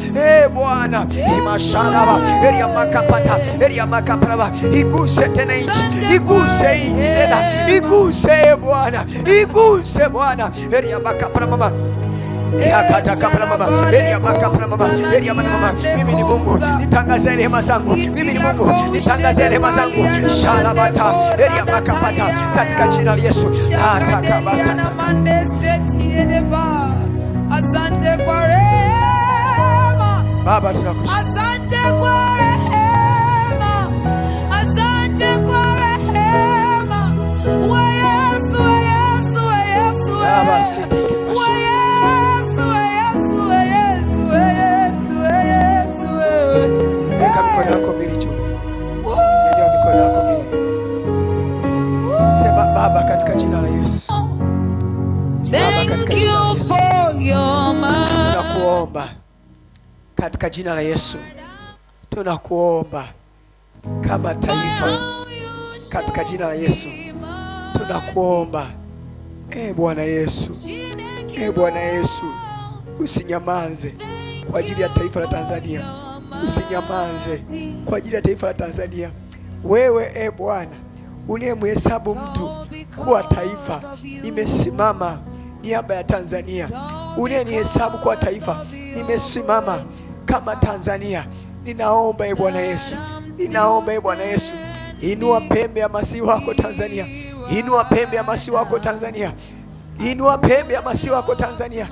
Speaker 1: Bwana imashalaba eria makapata eria makapana. Iguse tena nchi, iguse nchi tena, iguse Bwana, iguse Bwana eria makapana mama. Mimi ni Mungu, nitangaze rehema zangu. Mimi ni Mungu, nitangaze rehema zangu. Shalabata eria makapata katika jina la Yesu.
Speaker 3: Asante kwa rehema
Speaker 1: Baba, tunakushukuru.
Speaker 3: Asante kwa rehema, asante kwa rehema. Wa Yesu, wa Yesu, wa Yesu,
Speaker 1: Baba sitiki Baba katika jina la Yesu. Baba katika jina la Yesu. Tunakuomba katika jina la Yesu. Tunakuomba kama taifa katika jina la Yesu. Tunakuomba Bwana Yesu. Bwana Yesu, usinyamaze kwa ajili ya taifa la Tanzania. Usinyamaze kwa ajili ya taifa la Tanzania. Wewe Bwana unayemhesabu mtu kuwa taifa, nimesimama niaba ya Tanzania. Unayenihesabu kuwa taifa, nimesimama kama Tanzania. Ninaomba Bwana Yesu, ninaomba Bwana Yesu, inua pembe ya masihi wako Tanzania, inua pembe ya masihi wako Tanzania, inua pembe ya masihi wako Tanzania.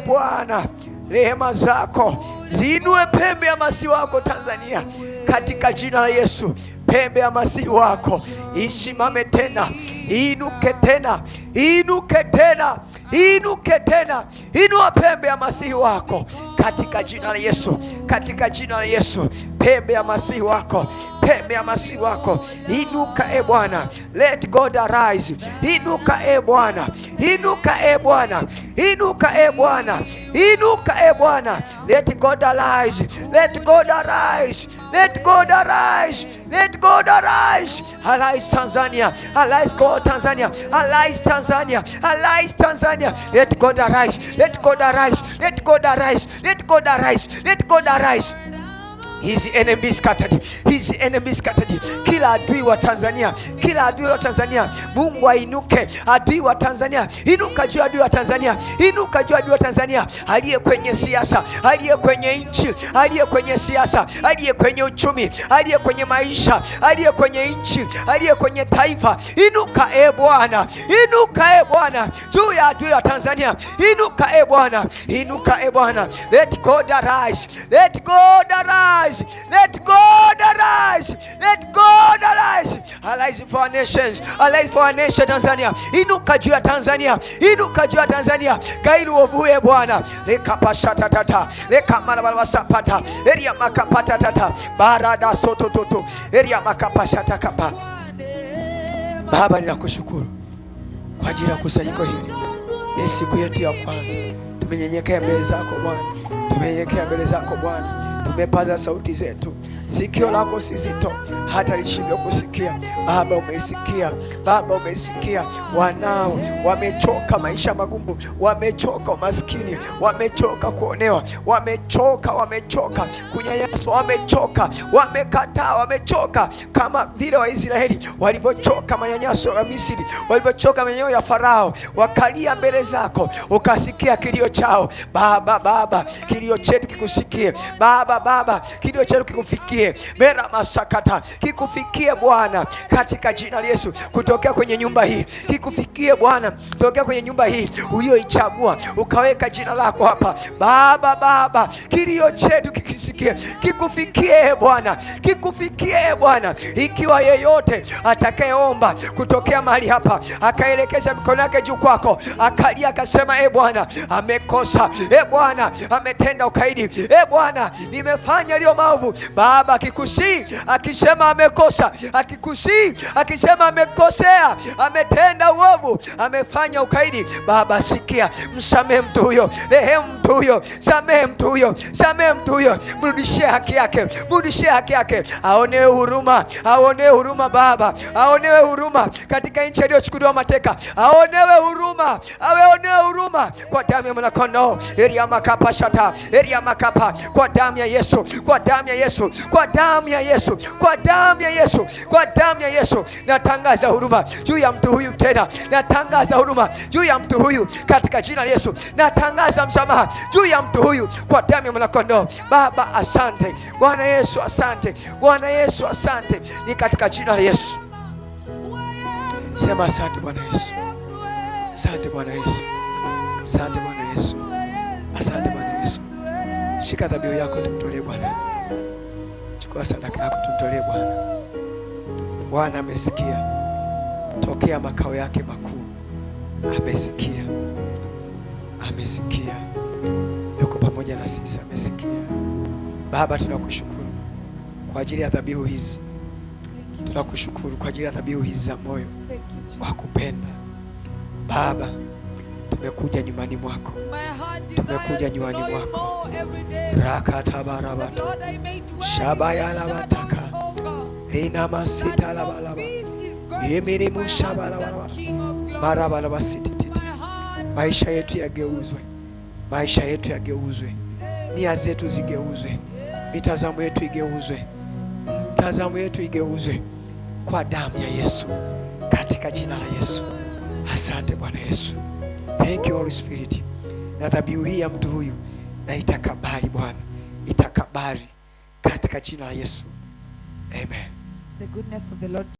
Speaker 1: Bwana, rehema zako zinue pembe ya masihi wako Tanzania katika jina la Yesu. Pembe ya masihi wako isimame tena, inuke tena, inuke tena, inuke tena. Inua pembe ya masihi wako katika jina la Yesu, katika jina la Yesu. Pembe ya masihi wako, pembe ya masihi wako inuka Bwana. Let God arise. Inuka Bwana, inuka Bwana, inuka Bwana, inuka Bwana. Let God arise, let God arise, let God arise, let God arise. Arise Tanzania, arise God Tanzania, arise Tanzania, arise Tanzania. Let God arise, let God arise, let God arise, let God arise, let God arise. His enemies scattered, his enemies scattered. Kila adui wa Tanzania, kila adui wa Tanzania, Mungu ainuke. Adui wa Tanzania, inuka juu adui wa Tanzania, inuka juu adui wa Tanzania. Aliye kwenye siasa, aliye kwenye nchi, aliye kwenye siasa, aliye kwenye uchumi, aliye kwenye maisha, aliye kwenye nchi, aliye kwenye taifa, inuka Bwana, inuka Bwana juu ya adui wa Tanzania. Inuka Bwana, inuka Bwana. Let God arise, let God arise. Let God arise. Let God arise. Arise for our nations. Arise for our nation Tanzania. Inuka juu ya Tanzania. Inuka juu ya Tanzania. Gairu ovuye Bwana. Leka pashata tata. Leka marabala sapata. Eria makapata tata. Barada soto toto. Eria makapashata kapa. Baba, ninakushukuru kwa ajili ya kusanyiko hili. Ni siku yetu ya kwanza. Tumenyenyekea mbele zako Bwana. Tumenyenyekea mbele zako Bwana. tumepaza sauti zetu, sikio lako si zito hata lishindwe kusikia. Baba umesikia, Baba umesikia. Wanao wamechoka maisha magumu, wamechoka umaskini, wamechoka kuonewa, wamechoka kunyanyaswa, wamechoka, wamekataa, wamechoka kama vile Waisraeli walivyochoka manyanyaso ya Misri, walivyochoka manyanyaso ya Farao, wakalia mbele zako, ukasikia kilio chao. Baba, kilio chetu kikusikie. Baba, kilio chetu kikufikie. Mera masakata kikufikie Bwana, katika jina la Yesu. Kutokea kwenye nyumba hii kikufikie Bwana, kutokea kwenye nyumba hii ulioichagua ukaweka jina lako hapa. Baba, kilio chetu kikisikie, kikufikie Bwana, kikufikie Bwana. Ikiwa yeyote atakayeomba kutokea mahali hapa akaelekeza mikono yake juu kwako, akalia akasema, Bwana amekosa, Bwana ametenda ukaidi, Bwana nimefanya lio maovu. Baba akikusii akisema amekosa, akikusii akisema amekosea, ametenda uovu, amefanya ukaidi, Baba sikia, msamehe mtu huyo, rehemu mtu huyo, samehe mtu huyo, mrudishie haki yake, aonewe huruma Baba, aonewe huruma katika nchi iliyochukuliwa mateka, aonewe huruma kwa damu ya mwanakondoo. Eria makapa shata, eria makapa, kwa damu ya Yesu, kwa damu ya Yesu, kwa damu ya Yesu, kwa damu ya Yesu, kwa damu ya Yesu. Natangaza huruma juu ya mtu huyu tena, natangaza huruma juu ya mtu huyu katika jina la Yesu. Natangaza msamaha juu ya mtu huyu kwa damu ya mwanakondoo. Baba asante, Bwana Yesu asante, Bwana Yesu asante, ni katika jina la Yesu. Sema asante Bwana Yesu, asante Bwana Yesu, asante Bwana Yesu, asante Bwana Yesu. Shika dhabihu yako tumtolee Bwana, chukua sadaka yako tumtolee Bwana. Bwana amesikia tokea makao yake makuu, amesikia, yuko pamoja na sisi, amesikia. Baba tunakushukuru kwa ajili ya dhabihu hizi, tunakushukuru kwa ajili ya dhabihu hizi za moyo wa kupenda. Baba tumekuja nyumbani mwako, tumekuja nyumbani mwako. Rakatabarabatu shabayalabataka lina masita labalaba yemiri mushabalabalaba marabalaba sitititi. Maisha yetu yageuzwe, maisha yetu yageuzwe, nia zetu zigeuzwe, mitazamo yetu igeuzwe, mitazamo yetu igeuzwe kwa damu ya Yesu, katika jina la Yesu. Asante Bwana Yesu. Thank you Holy Spirit. Na dhabihu hii ya mtu huyu na itakabali Bwana, itakabali katika jina la Yesu. Amen.
Speaker 3: The goodness of the Lord.